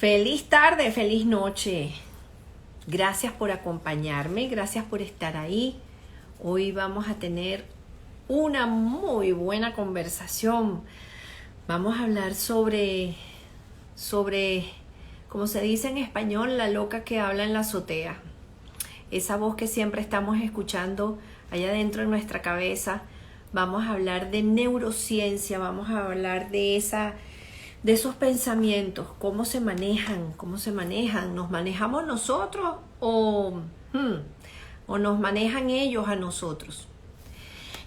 Feliz tarde, feliz noche. Gracias por acompañarme, gracias por estar ahí. Hoy vamos a tener una muy buena conversación. Vamos a hablar sobre, como se dice en español, la loca que habla en la azotea. Esa voz que siempre estamos escuchando allá dentro de nuestra cabeza. Vamos a hablar de neurociencia, vamos a hablar de esos pensamientos, cómo se manejan, ¿nos manejamos nosotros o nos manejan ellos a nosotros?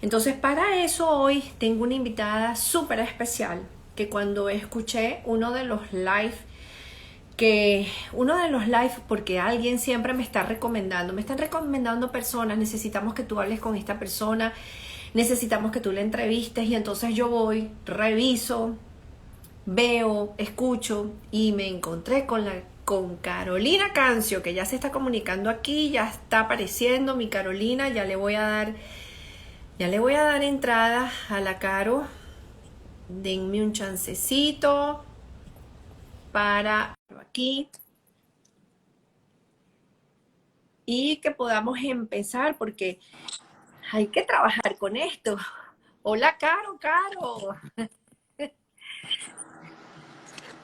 Entonces para eso hoy tengo una invitada súper especial que cuando escuché uno de los live, porque alguien siempre me están recomendando personas, necesitamos que tú hables con esta persona, necesitamos que tú la entrevistes, y entonces yo voy, reviso, veo, escucho y me encontré con Carolina Cancio, que ya se está comunicando aquí, ya está apareciendo mi Carolina. Ya le voy a dar entrada a la Caro. Denme un chancecito para aquí y que podamos empezar, porque hay que trabajar con esto. Hola, Caro.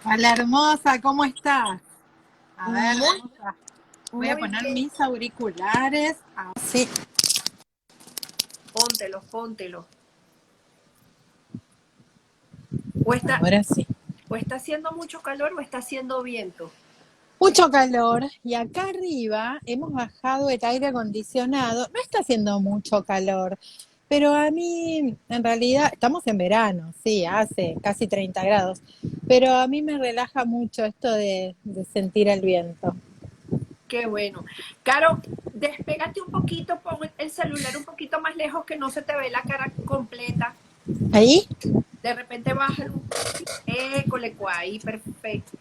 Hola hermosa, ¿cómo estás? A ver, Muy, voy a muy poner bien. mis auriculares. Así. Póntelo. O está, Ahora sí. o está haciendo mucho calor o está haciendo viento. Mucho calor y acá arriba hemos bajado el aire acondicionado. No está haciendo mucho calor, pero a mí en realidad estamos en verano, sí, hace casi 30 grados, pero a mí me relaja mucho esto de sentir el viento. Qué bueno. Caro, despégate un poquito, pon el celular un poquito más lejos, que no se te ve la cara completa. ¿Ahí? De repente bájalo un poquito. Ahí,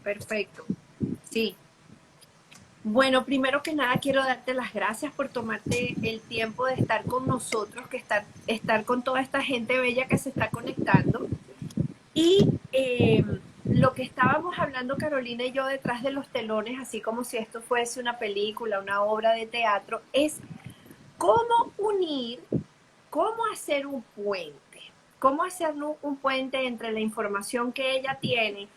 perfecto. Sí. Bueno, primero que nada quiero darte las gracias por tomarte el tiempo de estar con nosotros, estar con toda esta gente bella que se está conectando. Y lo que estábamos hablando Carolina y yo detrás de los telones, así como si esto fuese una película, una obra de teatro, es cómo unir, cómo hacer un puente, cómo hacer un puente entre la información que ella tiene,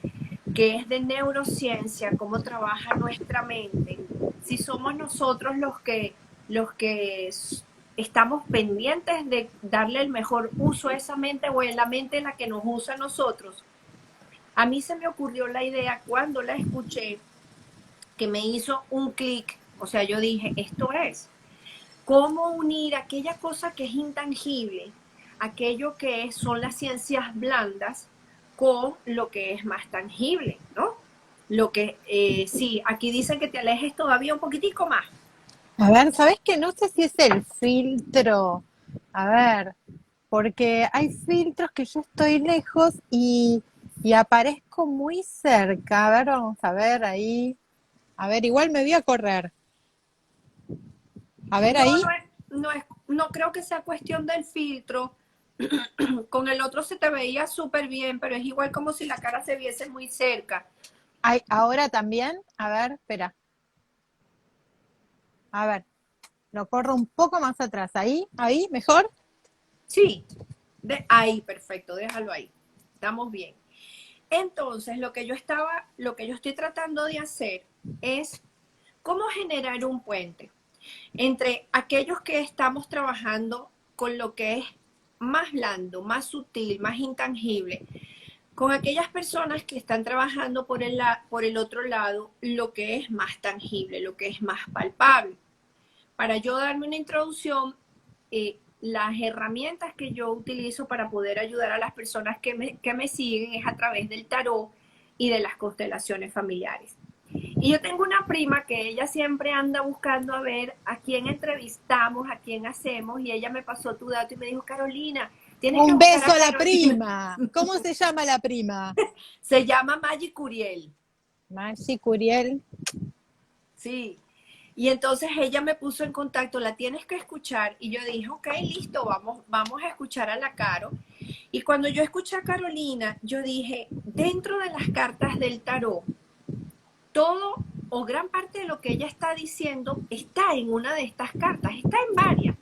que es de neurociencia, cómo trabaja nuestra mente, si somos nosotros los que estamos pendientes de darle el mejor uso a esa mente, o es la mente la que nos usa a nosotros. A mí se me ocurrió la idea cuando la escuché, que me hizo un clic. O sea, yo dije, esto es cómo unir aquella cosa que es intangible, aquello que son las ciencias blandas, con lo que es más tangible, ¿no? Lo que, sí, aquí dicen que te alejes todavía un poquitico más. A ver, ¿sabés qué? No sé si es el filtro. A ver, porque hay filtros que yo estoy lejos y aparezco muy cerca. A ver, vamos a ver ahí. A ver, igual me voy a correr. A ver No, ahí. no creo que sea cuestión del filtro. Con el otro se te veía súper bien, pero es igual como si la cara se viese muy cerca. Ahora también. A ver, espera. A ver, lo corro un poco más atrás. Ahí, mejor. Sí, ahí, perfecto, déjalo ahí. Estamos bien. Entonces, lo que yo estoy tratando de hacer es cómo generar un puente entre aquellos que estamos trabajando con lo que es más blando, más sutil, más intangible, con aquellas personas que están trabajando por el otro lado, lo que es más tangible, lo que es más palpable. Para yo darme una introducción, las herramientas que yo utilizo para poder ayudar a las personas que me siguen es a través del tarot y de las constelaciones familiares. Y yo tengo una prima que ella siempre anda buscando a ver a quién entrevistamos, a quién hacemos, y ella me pasó tu dato y me dijo, Carolina, tienes que Un buscar beso a a la Carolina. prima. ¿Cómo se llama la prima? Se llama Maggie Curiel. Maggi Curiel. Sí. Y entonces ella me puso en contacto, la tienes que escuchar. Y yo dije, ok, listo, vamos a escuchar a la Caro. Y cuando yo escuché a Carolina, yo dije, dentro de las cartas del tarot, todo o gran parte de lo que ella está diciendo está en una de estas cartas, está en varias,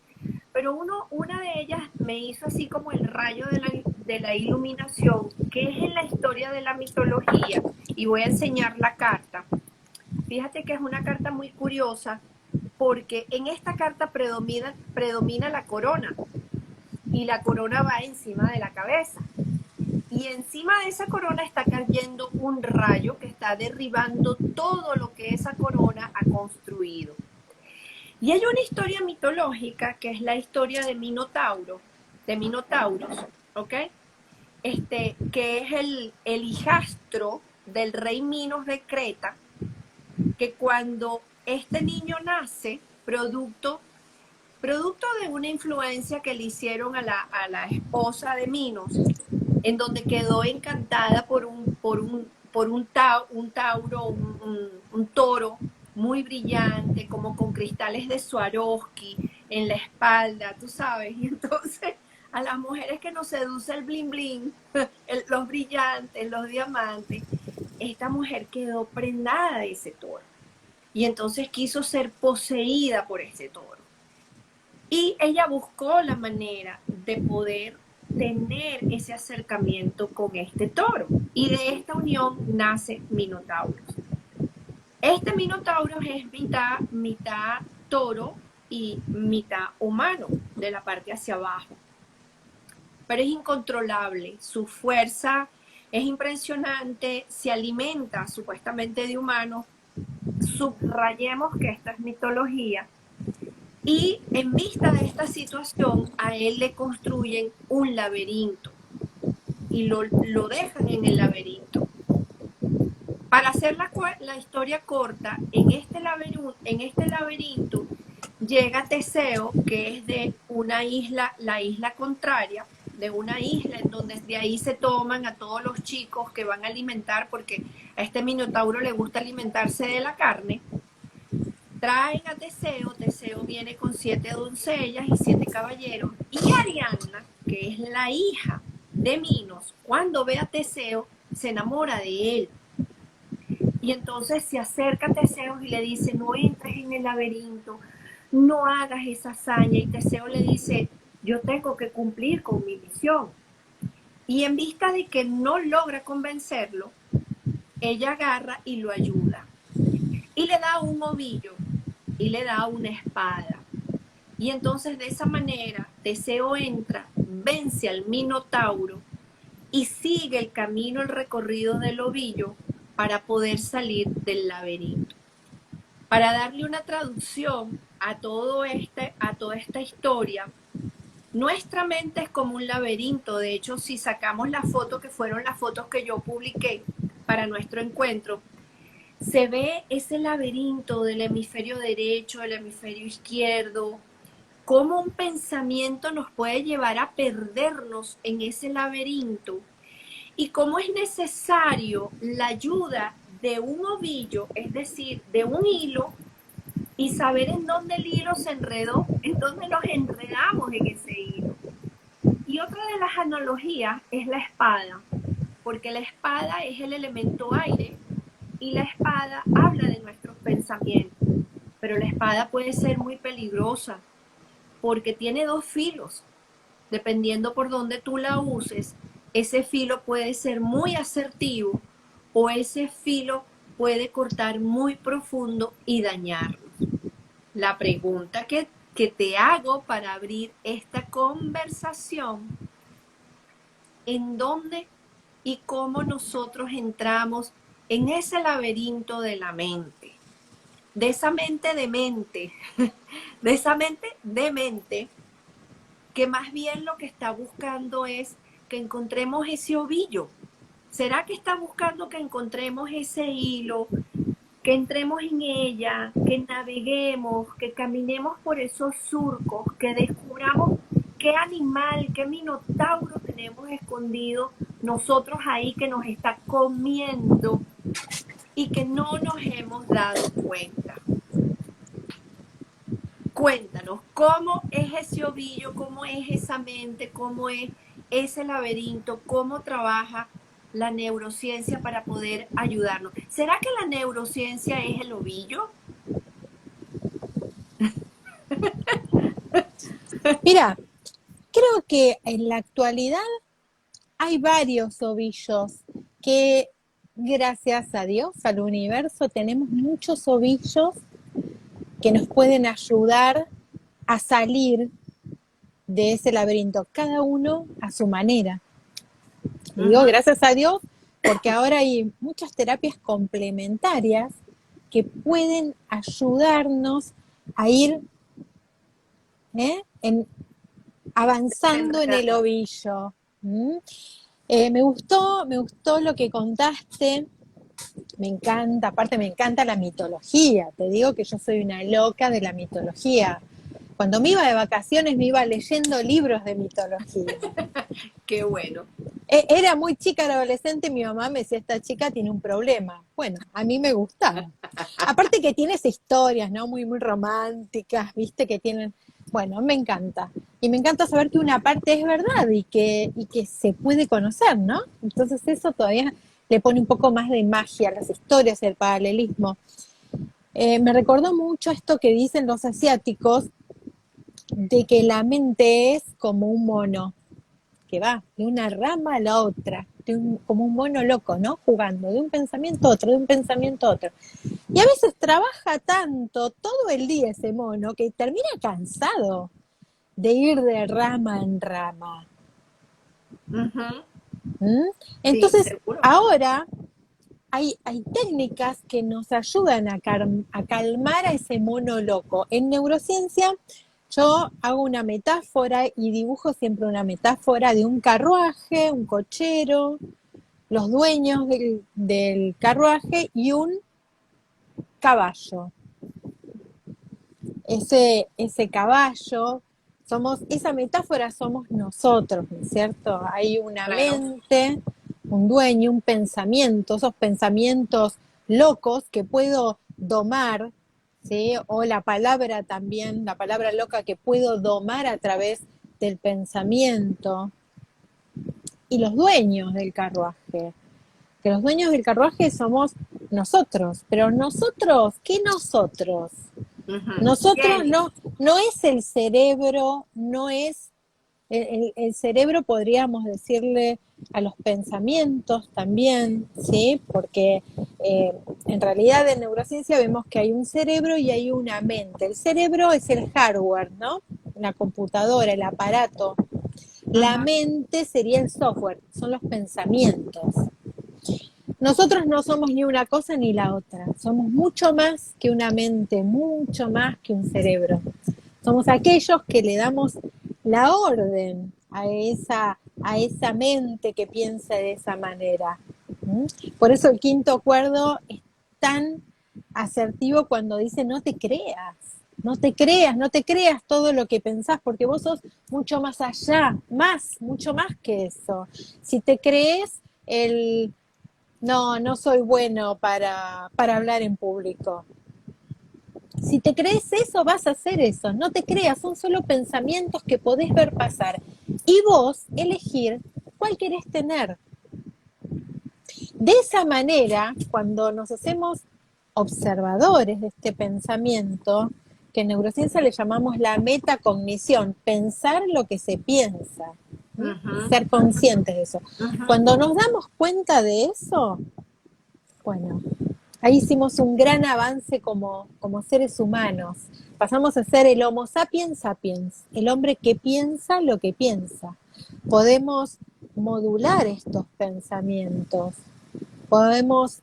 pero una de ellas me hizo así como el rayo de la iluminación, que es en la historia de la mitología, y voy a enseñar la carta. Fíjate que es una carta muy curiosa, porque en esta carta predomina la corona, y la corona va encima de la cabeza. Y encima de esa corona está cayendo un rayo que está derribando todo lo que esa corona ha construido. Y hay una historia mitológica que es la historia de Minotauro, de Minotauros, ¿ok? Que es el hijastro del rey Minos de Creta, que cuando este niño nace, producto de una influencia que le hicieron a la esposa de Minos, en donde quedó encantada un tauro, un toro muy brillante, como con cristales de Swarovski en la espalda, tú sabes. Y entonces a las mujeres que nos seduce el bling bling, los brillantes, los diamantes, esta mujer quedó prendada de ese toro. Y entonces quiso ser poseída por ese toro. Y ella buscó la manera de poder tener ese acercamiento con este toro. Y de esta unión nace Minotauros. Este Minotauro es mitad toro y mitad humano, de la parte hacia abajo. Pero es incontrolable, su fuerza es impresionante, se alimenta supuestamente de humanos. Subrayemos que esta es mitología. Y en vista de esta situación, a él le construyen un laberinto y lo dejan en el laberinto. Para hacer la historia corta, en este laberinto llega Teseo, que es de una isla, la isla contraria, de una isla en donde de ahí se toman a todos los chicos que van a alimentar, porque a este Minotauro le gusta alimentarse de la carne. Traen a Teseo, Teseo viene con 7 doncellas y 7 caballeros, y Ariadna, que es la hija de Minos, cuando ve a Teseo, se enamora de él. Y entonces se acerca a Teseo y le dice, no entres en el laberinto, no hagas esa hazaña. Y Teseo le dice, yo tengo que cumplir con mi misión. Y en vista de que no logra convencerlo, ella agarra y lo ayuda. Y le da un ovillo y le da una espada. Y entonces de esa manera Teseo entra, vence al Minotauro y sigue el camino, el recorrido del ovillo para poder salir del laberinto. Para darle una traducción a toda esta historia, nuestra mente es como un laberinto. De hecho, si sacamos la foto, que fueron las fotos que yo publiqué para nuestro encuentro, se ve ese laberinto del hemisferio derecho, del hemisferio izquierdo, cómo un pensamiento nos puede llevar a perdernos en ese laberinto y cómo es necesario la ayuda de un ovillo, es decir, de un hilo, y saber en dónde el hilo se enredó, en dónde nos enredamos en ese hilo. Y otra de las analogías es la espada, porque la espada es el elemento aire y la espada habla de nuestros pensamientos, pero la espada puede ser muy peligrosa porque tiene 2 filos. Dependiendo por dónde tú la uses, ese filo puede ser muy asertivo o ese filo puede cortar muy profundo y dañarnos. La pregunta que te hago para abrir esta conversación, ¿en dónde y cómo nosotros entramos en ese laberinto de la mente? De esa mente de mente, de esa mente de mente, que más bien lo que está buscando es que encontremos ese ovillo. ¿Será que está buscando que encontremos ese hilo, que entremos en ella, que naveguemos, que caminemos por esos surcos, que descubramos qué animal, qué minotauro tenemos escondido nosotros ahí que nos está comiendo y que no nos hemos dado cuenta? Cuéntanos, ¿cómo es ese ovillo? ¿Cómo es esa mente? ¿Cómo es ese laberinto? ¿Cómo trabaja la neurociencia para poder ayudarnos. ¿Será que la neurociencia es el ovillo? Mira, creo que en la actualidad hay varios ovillos que, gracias a Dios, al universo, tenemos muchos ovillos que nos pueden ayudar a salir de ese laberinto, cada uno a su manera. Y digo Ujú. gracias a Dios porque ahora hay muchas terapias complementarias que pueden ayudarnos a ir ¿eh? avanzando en el Desenredando. ovillo. ¿Mm? Me gustó lo que contaste. Me encanta, aparte me encanta la mitología. Te digo que yo soy una loca de la mitología. Cuando me iba de vacaciones me iba leyendo libros de mitología. Qué bueno. Era muy chica, era adolescente, mi mamá me decía, esta chica tiene un problema. Bueno, a mí me gustaba. Aparte que tienes historias, ¿no? Muy, muy románticas, viste, que tienen... Bueno, me encanta. Y me encanta saber que una parte es verdad y que se puede conocer, ¿no? Entonces eso todavía le pone un poco más de magia a las historias, el paralelismo. Me recordó mucho esto que dicen los asiáticos, de que la mente es como un mono que va de una rama a la otra, como un mono loco, ¿no? Jugando de un pensamiento a otro, de un pensamiento a otro. Y a veces trabaja tanto todo el día ese mono que termina cansado de ir de rama en rama. Ujú. ¿Mm? Sí, Entonces, seguro. ahora hay técnicas que nos ayudan a calmar a ese mono loco. En neurociencia yo hago una metáfora y dibujo siempre una metáfora de un carruaje, un cochero, los dueños del carruaje y un caballo. Ese caballo, esa metáfora somos nosotros, ¿no es cierto? Hay una Claro. mente, un dueño, un pensamiento, esos pensamientos locos que puedo domar, ¿sí? O la palabra también, la palabra loca que puedo domar a través del pensamiento. Y los dueños del carruaje, que los dueños del carruaje somos nosotros, pero nosotros, ¿qué nosotros? Ujú. Nosotros ¿Quiénes? no es el cerebro, no es el cerebro, podríamos decirle a los pensamientos también, ¿sí? Porque en realidad en neurociencia vemos que hay un cerebro y hay una mente. El cerebro es el hardware, ¿no? La computadora, el aparato. La Ujú. mente sería el software, son los pensamientos. Nosotros no somos ni una cosa ni la otra, somos mucho más que una mente, mucho más que un cerebro. Somos aquellos que le damos la orden a esa mente que piensa de esa manera. ¿Mm? Por eso el quinto acuerdo es tan asertivo cuando dice no te creas, no te creas, no te creas todo lo que pensás, porque vos sos mucho más allá, mucho más que eso. Si te crees el no, no soy bueno para hablar en público. Si te crees eso, vas a hacer eso. No te creas, son solo pensamientos que podés ver pasar. Y vos elegir cuál querés tener. De esa manera, cuando nos hacemos observadores de este pensamiento, que en neurociencia le llamamos la metacognición, pensar lo que se piensa, ¿sí? Y Ujú. ser conscientes de eso. Ujú. Cuando nos damos cuenta de eso, bueno, ahí hicimos un gran avance como seres humanos. Pasamos a ser el Homo sapiens sapiens, el hombre que piensa lo que piensa. Podemos modular estos pensamientos, podemos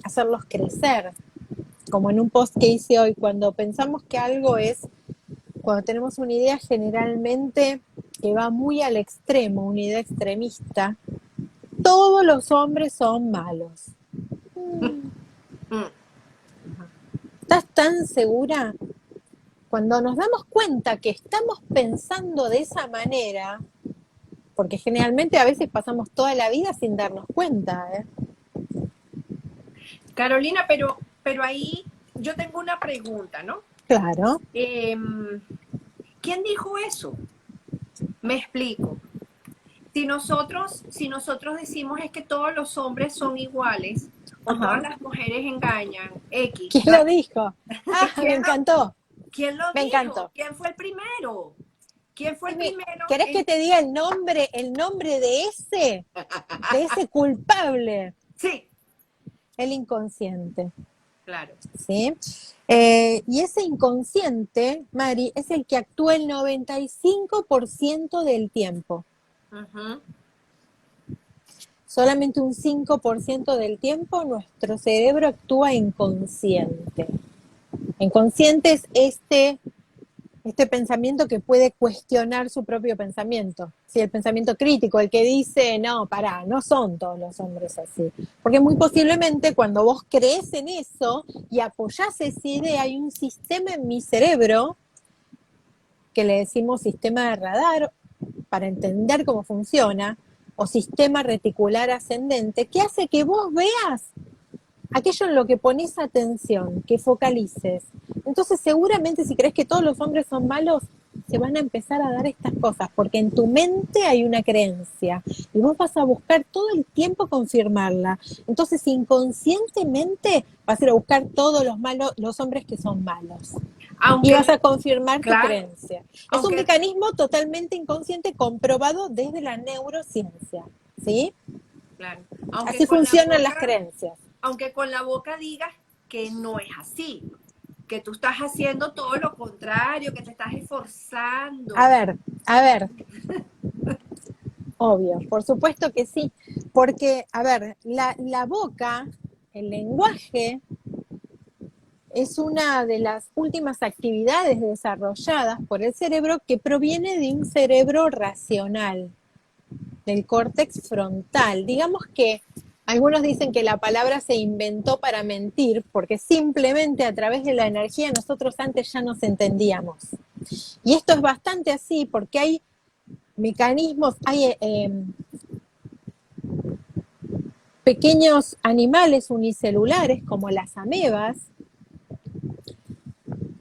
hacerlos crecer, como en un post que hice hoy, cuando pensamos que algo es, cuando tenemos una idea generalmente que va muy al extremo, una idea extremista, todos los hombres son malos. Mm. ¿Estás tan segura? Cuando nos damos cuenta que estamos pensando de esa manera, porque generalmente a veces pasamos toda la vida sin darnos cuenta, ¿eh? Carolina, pero ahí yo tengo una pregunta, ¿no? Claro. Em, ¿Quién dijo eso? Me explico. si nosotros decimos es que todos los hombres son iguales o todas Ajá. las mujeres engañan, X, ¿Quién lo dijo? Ah, me ¿quién lo, encantó, quién lo me dijo? encantó. ¿Quién fue el primero? ¿Quién fue el primero ¿Querés que en... te diga el nombre de ese culpable? Sí, El inconsciente, claro. ¿sí? Y ese inconsciente, Mari, es el que actúa el 95% del tiempo. Ujú. Solamente un 5% del tiempo nuestro cerebro actúa inconsciente. Inconsciente es este pensamiento que puede cuestionar su propio pensamiento. ¿Sí? El pensamiento crítico, el que dice, no, pará, no son todos los hombres así. Porque muy posiblemente cuando vos crees en eso y apoyás esa idea, hay un sistema en mi cerebro, que le decimos sistema de radar, para entender cómo funciona, o sistema reticular ascendente, que hace que vos veas aquello en lo que pones atención, que focalices. Entonces seguramente si crees que todos los hombres son malos, se van a empezar a dar estas cosas, porque en tu mente hay una creencia y vos vas a buscar todo el tiempo confirmarla. Entonces inconscientemente vas a ir a buscar todos los hombres que son malos. Y vas Aunque, a confirmar tu claro, creencia. Es un aunque, mecanismo totalmente inconsciente comprobado desde la neurociencia, ¿sí? claro, aunque Así con la funcionan las boca, creencias. aunque con la boca digas que no es así, que tú estás haciendo todo lo contrario, que te estás A esforzando. ver, a ver, obvio, por supuesto que sí, porque, a ver, la boca, el lenguaje, es una de las últimas actividades desarrolladas por el cerebro que proviene de un cerebro racional, del córtex frontal. Digamos que algunos dicen que la palabra se inventó para mentir, porque simplemente a través de la energía nosotros antes ya nos entendíamos. Y esto es bastante así porque hay mecanismos, hay pequeños animales unicelulares como las amebas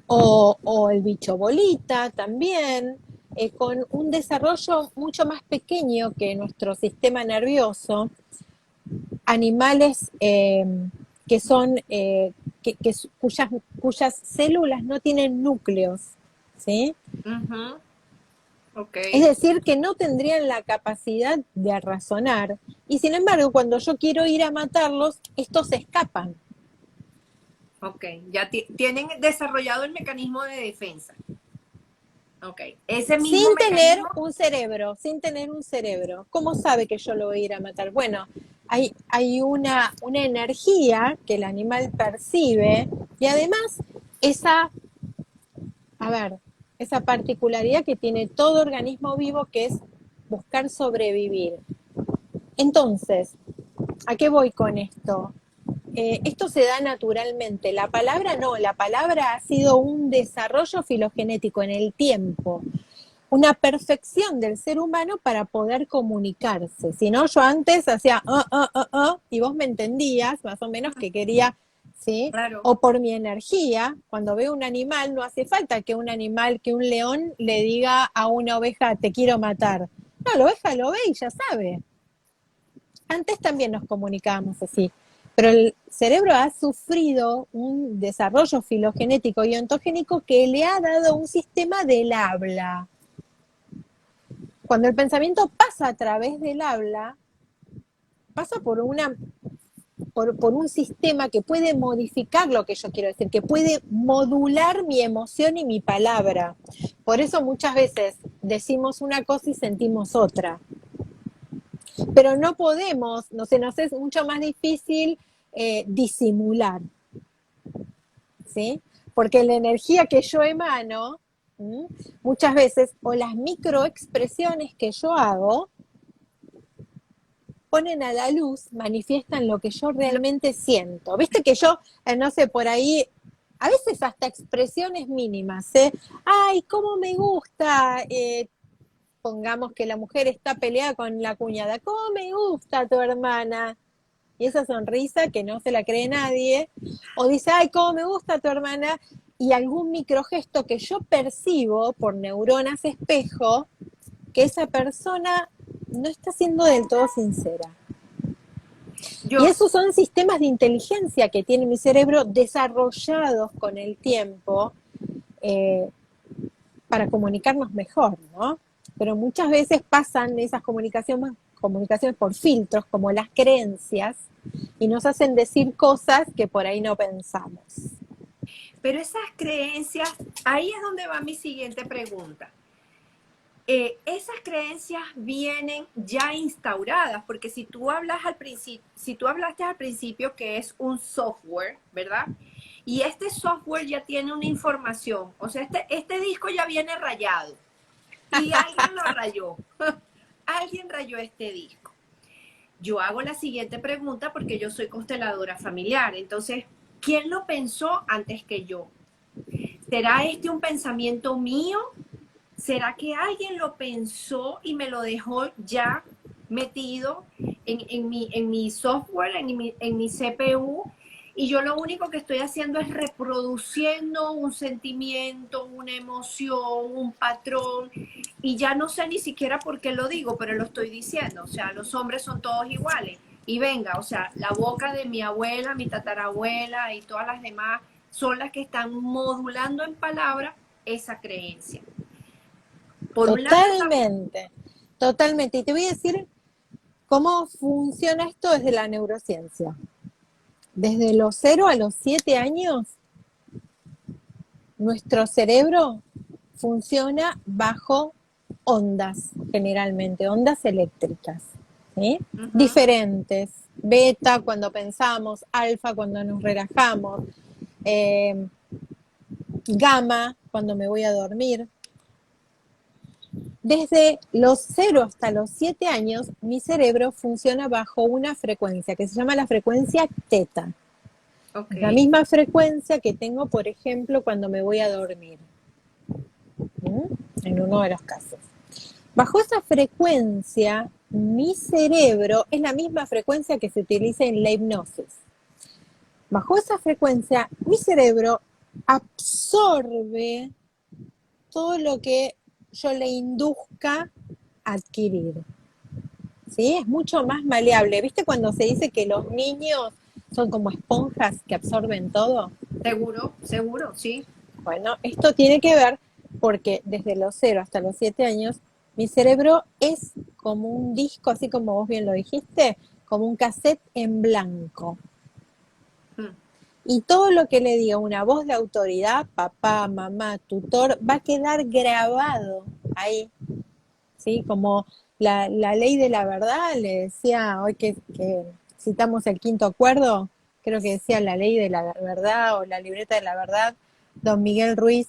o el bicho bolita también, con un desarrollo mucho más pequeño que nuestro sistema nervioso, animales que son, cuyas células no tienen núcleos, ¿sí? Ujú, ok, Es decir, que no tendrían la capacidad de razonar. Y sin embargo, cuando yo quiero ir a matarlos, estos se escapan. ok. Ya tienen desarrollado el mecanismo de defensa. Ok, ese mismo Sin tener mecanismo, un cerebro, sin tener un cerebro. ¿Cómo sabe que yo lo voy a ir a matar? Bueno, hay una energía que el animal percibe y además esa, a ver, esa particularidad que tiene todo organismo vivo que es buscar sobrevivir. Entonces, ¿a qué voy con esto? Esto se da naturalmente. La palabra no, la palabra ha sido un desarrollo filogenético en el tiempo, una perfección del ser humano para poder comunicarse. Si no, yo antes hacía y vos me entendías más o menos que quería, ¿sí? claro. O por mi energía, cuando veo un animal, no hace falta que un animal, que un león le diga a una oveja, te quiero matar. No, la oveja lo ve y ya sabe. Antes también nos comunicábamos así, pero el cerebro ha sufrido un desarrollo filogenético y ontogénico que le ha dado un sistema del habla. Cuando el pensamiento pasa a través del habla, pasa por un sistema que puede modificar lo que yo quiero decir, que puede modular mi emoción y mi palabra. Por eso muchas veces decimos una cosa y sentimos otra. Pero no podemos, no se nos es mucho más difícil disimular, ¿sí? Porque la energía que yo emano, ¿m? Muchas veces, o las microexpresiones que yo hago, ponen a la luz, manifiestan lo que yo realmente siento. Viste que yo, no sé, por ahí, a veces hasta expresiones mínimas, ¿eh? Ay, cómo me gusta, pongamos que la mujer está peleada con la cuñada, cómo me gusta tu hermana. Y esa sonrisa que no se la cree nadie, o dice, ay, cómo me gusta tu hermana, y algún microgesto que yo percibo por neuronas espejo, que esa persona no está siendo del todo sincera. Y Yo, esos son sistemas de inteligencia que tiene mi cerebro desarrollados con el tiempo eh, para comunicarnos mejor, ¿no? Pero muchas veces pasan esas comunicaciones por filtros, como las creencias, y nos hacen decir cosas que por ahí no pensamos. pero esas creencias, ahí es donde va mi siguiente pregunta. Esas creencias vienen ya instauradas, porque si tú hablas al principio, si tú hablaste al principio que es un software, ¿verdad? Y este software ya tiene una información, o sea, este disco ya viene rayado y alguien lo rayó, alguien rayó este disco. Yo hago la siguiente pregunta porque yo soy consteladora familiar, entonces, ¿quién lo pensó antes que yo? ¿Será este un pensamiento mío? ¿Será que alguien lo pensó y me lo dejó ya metido en mi software, en mi CPU? Y yo lo único que estoy haciendo es reproduciendo un sentimiento, una emoción, un patrón, y ya no sé ni siquiera por qué lo digo, pero lo estoy diciendo. O sea, los hombres son todos iguales. Y venga, o sea, la boca de mi abuela, mi tatarabuela y todas las demás son las que están modulando en palabras esa creencia. Por un lado está, Totalmente, totalmente. Y te voy a decir cómo funciona esto desde la neurociencia. Desde los 0 a los 7 años, nuestro cerebro funciona bajo ondas, generalmente, ondas eléctricas, ¿sí? uh-huh, Diferentes. Beta cuando pensamos, alfa cuando nos relajamos, eh, gamma cuando me voy a dormir. Desde los 0 hasta los 7 años, mi cerebro funciona bajo una frecuencia que se llama la frecuencia teta. ok, Es la misma frecuencia que tengo, por ejemplo, cuando me voy a dormir, en uno de los casos. Bajo esa frecuencia, mi cerebro es la misma frecuencia que se utiliza en la hipnosis. Bajo esa frecuencia, mi cerebro absorbe todo lo que yo le induzca a adquirir. ¿Sí? Es mucho más maleable. ¿Viste cuando se dice que los niños son como esponjas que absorben todo? seguro, seguro, sí. Bueno, esto tiene que ver porque desde los 0 hasta los 7 años, mi cerebro es como un disco, así como vos bien lo dijiste, como un cassette en blanco. Mm. Y todo lo que le diga una voz de autoridad, papá, mamá, tutor, va a quedar grabado ahí, ¿sí? Como la ley de la verdad, le decía hoy que citamos el quinto acuerdo, creo que decía la ley de la verdad o la libreta de la verdad, don Miguel Ruiz,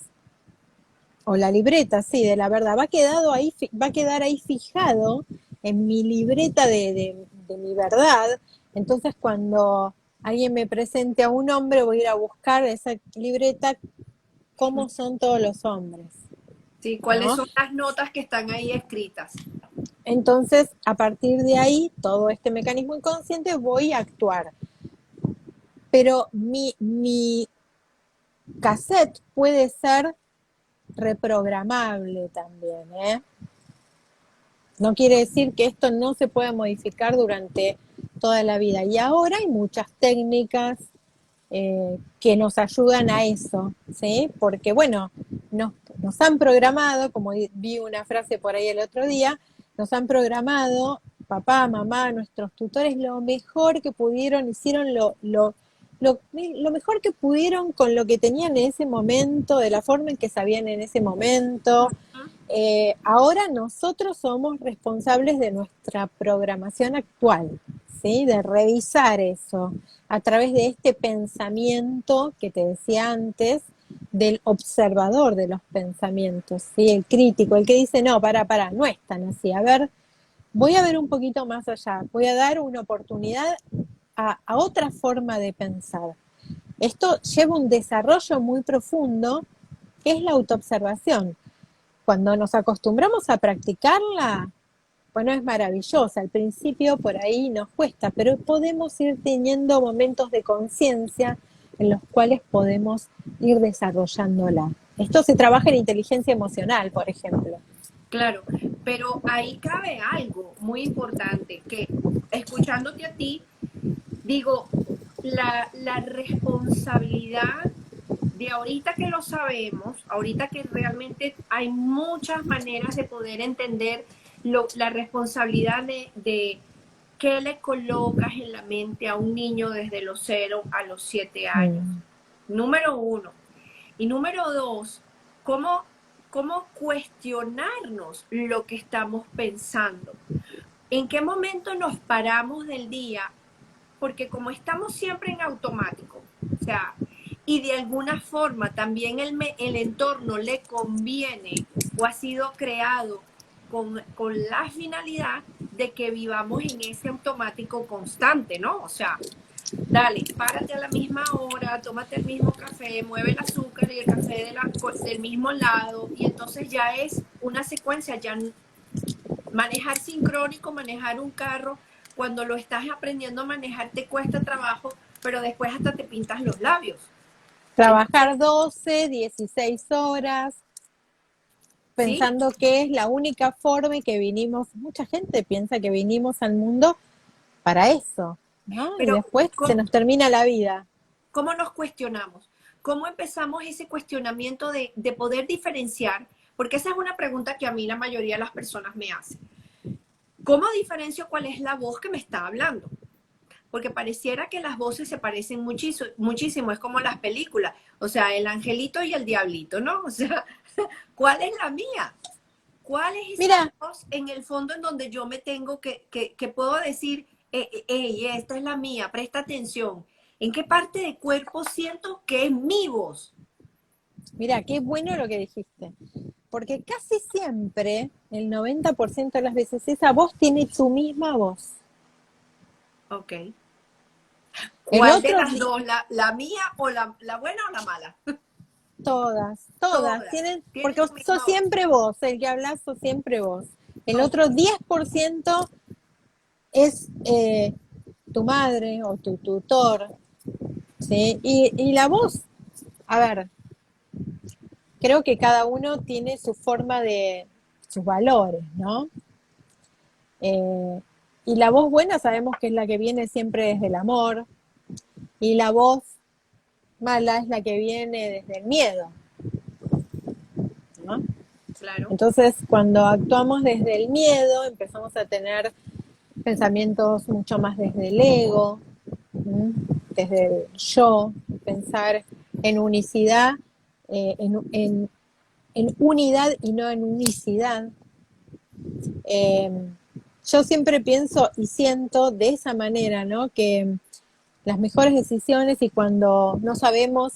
o la libreta, sí, de la verdad, va a quedar ahí fijado en mi libreta de mi verdad. Entonces, cuando alguien me presente a un hombre, voy a ir a buscar esa libreta, cómo son todos los hombres, Sí, ¿cuáles ¿no? son las notas que están ahí escritas? Entonces, a partir de ahí, todo este mecanismo inconsciente, voy a actuar. Pero mi cassette puede ser reprogramable también, ¿eh? No quiere decir que esto no se pueda modificar durante toda la vida. Y ahora hay muchas técnicas que nos ayudan a eso, ¿sí? Porque, bueno, nos han programado, como vi una frase por ahí el otro día, nos han programado, papá, mamá, nuestros tutores, lo mejor que pudieron, hicieron lo mejor que pudieron con lo que tenían en ese momento, de la forma en que sabían en ese momento. Ahora nosotros somos responsables de nuestra programación actual, ¿sí? De revisar eso a través de este pensamiento que te decía antes, del observador de los pensamientos, ¿sí? El crítico, el que dice, no, para, no es tan así. A ver, voy a ver un poquito más allá, voy a dar una oportunidad a otra forma de pensar. Esto lleva un desarrollo muy profundo, que es la autoobservación. Cuando nos acostumbramos a practicarla, bueno, es maravillosa. Al principio por ahí nos cuesta, pero podemos ir teniendo momentos de conciencia en los cuales podemos ir desarrollándola. Esto se trabaja en inteligencia emocional, por ejemplo. Claro. Pero ahí cabe algo muy importante, que escuchándote a ti, digo, la responsabilidad de ahorita que lo sabemos, ahorita que realmente hay muchas maneras de poder entender la responsabilidad de qué le colocas en la mente a un niño desde los 0 a los 7 años. Mm. Número uno. Y número dos, cómo, cómo cuestionarnos lo que estamos pensando. ¿En qué momento nos paramos del día? Porque como estamos siempre en automático, o sea, y de alguna forma también el entorno le conviene o ha sido creado con la finalidad de que vivamos en ese automático constante, ¿no? O sea, dale, párate a la misma hora, tómate el mismo café, mueve el azúcar y el café del mismo lado, y entonces ya es una secuencia, ya manejar sincrónico, manejar un carro, cuando lo estás aprendiendo a manejar te cuesta trabajo, pero después hasta te pintas los labios. Entonces, Trabajar 12, 16 horas, ¿sí? pensando que es la única forma y que vinimos, mucha gente piensa que vinimos al mundo para eso, ¿no? Y Pero después se nos termina la vida. ¿cómo nos cuestionamos? ¿Cómo empezamos ese cuestionamiento de poder diferenciar? Porque esa es una pregunta que a mí la mayoría de las personas me hacen. ¿Cómo diferencio cuál es la voz que me está hablando? Porque pareciera que las voces se parecen muchísimo, muchísimo, es como las películas, o sea, el angelito y el diablito, ¿no? O sea, ¿cuál es la mía? ¿Cuál es esa Mira, voz en el fondo en donde yo me tengo que puedo decir, hey, esta es la mía, presta atención? ¿En qué parte del cuerpo siento que es mi voz? mira, qué bueno lo que dijiste. Porque casi siempre, el 90% de las veces, esa voz tiene su misma voz. Ok. El ¿Cuál de otro, las dos? ¿La mía o la buena o la mala? todas Todas. tienen, Tienen porque su sos misma voz. siempre vos, el que hablas sos siempre vos. El Ok. otro 10% es tu madre o tu tutor, ¿sí? Y la voz, a ver, creo que cada uno tiene su forma de, sus valores, ¿no? Eh, y la voz buena sabemos que es la que viene siempre desde el amor, y la voz mala es la que viene desde el miedo, ¿no? Claro. Entonces, cuando actuamos desde el miedo, empezamos a tener pensamientos mucho más desde el ego, ¿m? Desde el yo, pensar en unicidad, en unidad y no en unicidad. Eh, yo siempre pienso y siento de esa manera, ¿no? Que las mejores decisiones y cuando no sabemos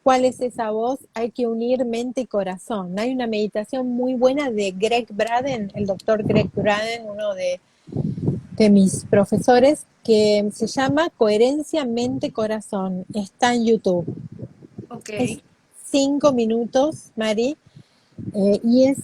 cuál es esa voz, hay que unir mente y corazón. Hay una meditación muy buena de Greg Braden, el doctor Greg Braden, uno de mis profesores, que se llama Coherencia Mente-Corazón. Está en YouTube. Ok. Es 5 minutos, Mari, y es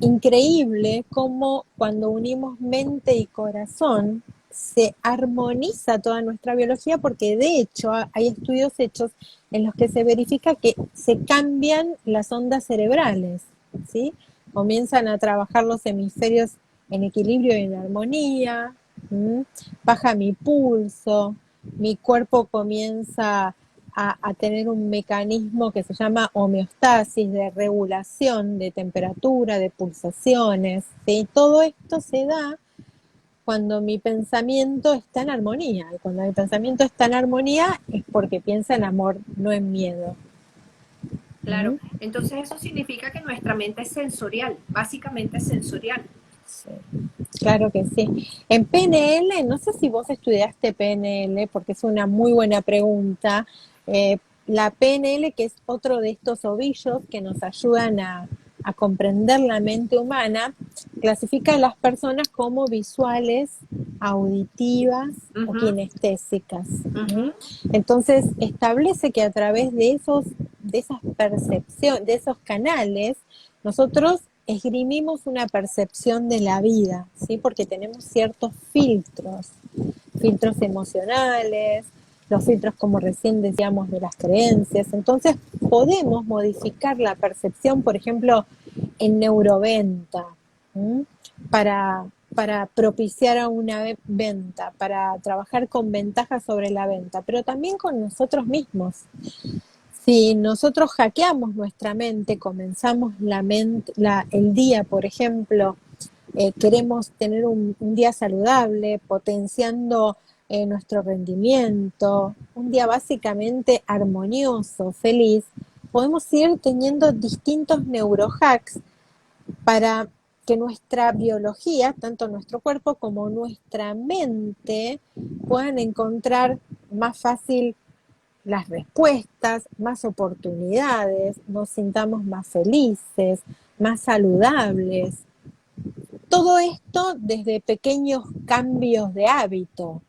increíble cómo cuando unimos mente y corazón se armoniza toda nuestra biología porque de hecho hay estudios hechos en los que se verifica que se cambian las ondas cerebrales, ¿sí? Comienzan a trabajar los hemisferios en equilibrio y en armonía, ¿m? Baja mi pulso, mi cuerpo comienza a tener un mecanismo que se llama homeostasis, de regulación de temperatura, de pulsaciones, ¿sí? Todo esto se da cuando mi pensamiento está en armonía. Y cuando mi pensamiento está en armonía es porque piensa en amor, no en miedo. Claro. ¿Mm? Entonces eso significa que nuestra mente es sensorial, básicamente es sensorial. Sí, claro que sí. En PNL, no sé si vos estudiaste PNL, porque es una muy buena pregunta. La PNL, que es otro de estos ovillos que nos ayudan a comprender la mente humana, clasifica a las personas como visuales, auditivas o Ujú, kinestésicas. ¿Mm? ujú. Entonces, establece que a través de de esas percepciones, de esos canales, nosotros esgrimimos una percepción de la vida, ¿sí? Porque tenemos ciertos filtros, filtros emocionales, los filtros, como recién decíamos, de las creencias. Entonces, podemos modificar la percepción, por ejemplo, en neuroventa. ¿M? para propiciar a una venta, para trabajar con ventajas sobre la venta, pero también con nosotros mismos. Si nosotros hackeamos nuestra mente, comenzamos el día, por ejemplo, queremos tener un día saludable, potenciando nuestro rendimiento, un día básicamente armonioso, feliz, podemos ir teniendo distintos neurohacks para que nuestra biología, tanto nuestro cuerpo como nuestra mente, puedan encontrar más fácil las respuestas, más oportunidades, nos sintamos más felices, más saludables. Todo esto desde pequeños cambios de hábito.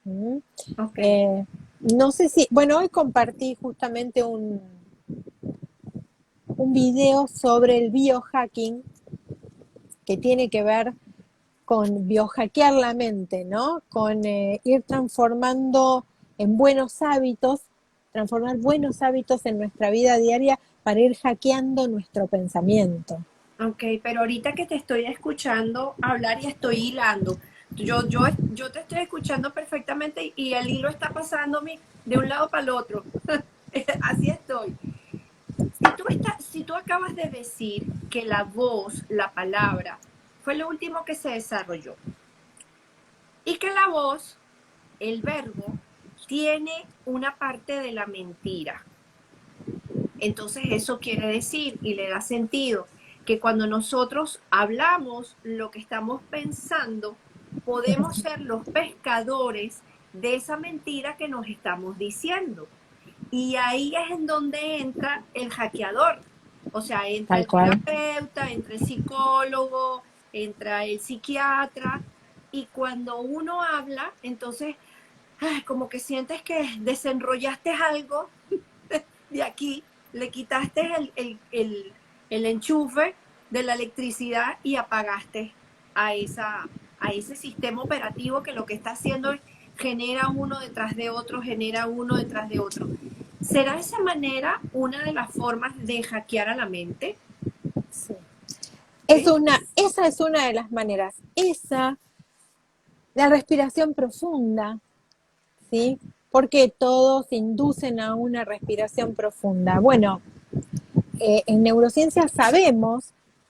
¿Mm? Ok, Eh, no sé si, bueno, hoy compartí justamente un video sobre el biohacking que tiene que ver con biohackear la mente, ¿no? Con ir transformando en buenos hábitos, transformar buenos hábitos en nuestra vida diaria para ir hackeando nuestro pensamiento. ok, pero ahorita que te estoy escuchando hablar y estoy hilando, yo te estoy escuchando perfectamente y el hilo está pasándome de un lado para el otro. Así estoy. Si tú acabas de decir que la voz, la palabra, fue lo último que se desarrolló y que la voz, el verbo, tiene una parte de la mentira. Entonces eso quiere decir y le da sentido que cuando nosotros hablamos lo que estamos pensando, podemos ser los pescadores de esa mentira que nos estamos diciendo. Y ahí es en donde entra el hackeador. O sea, entra Tal el cual. terapeuta, entra el psicólogo, entra el psiquiatra. Y cuando uno habla, entonces, como que sientes que desenrollaste algo de aquí, le quitaste el enchufe de la electricidad y apagaste a ese sistema operativo que lo que está haciendo es genera uno detrás de otro, genera uno detrás de otro. ¿Será esa manera una de las formas de hackear a la mente? Sí. ¿Sí? Esa es una de las maneras. La respiración profunda, ¿sí? Porque todos inducen a una respiración profunda. Bueno, en neurociencia sabemos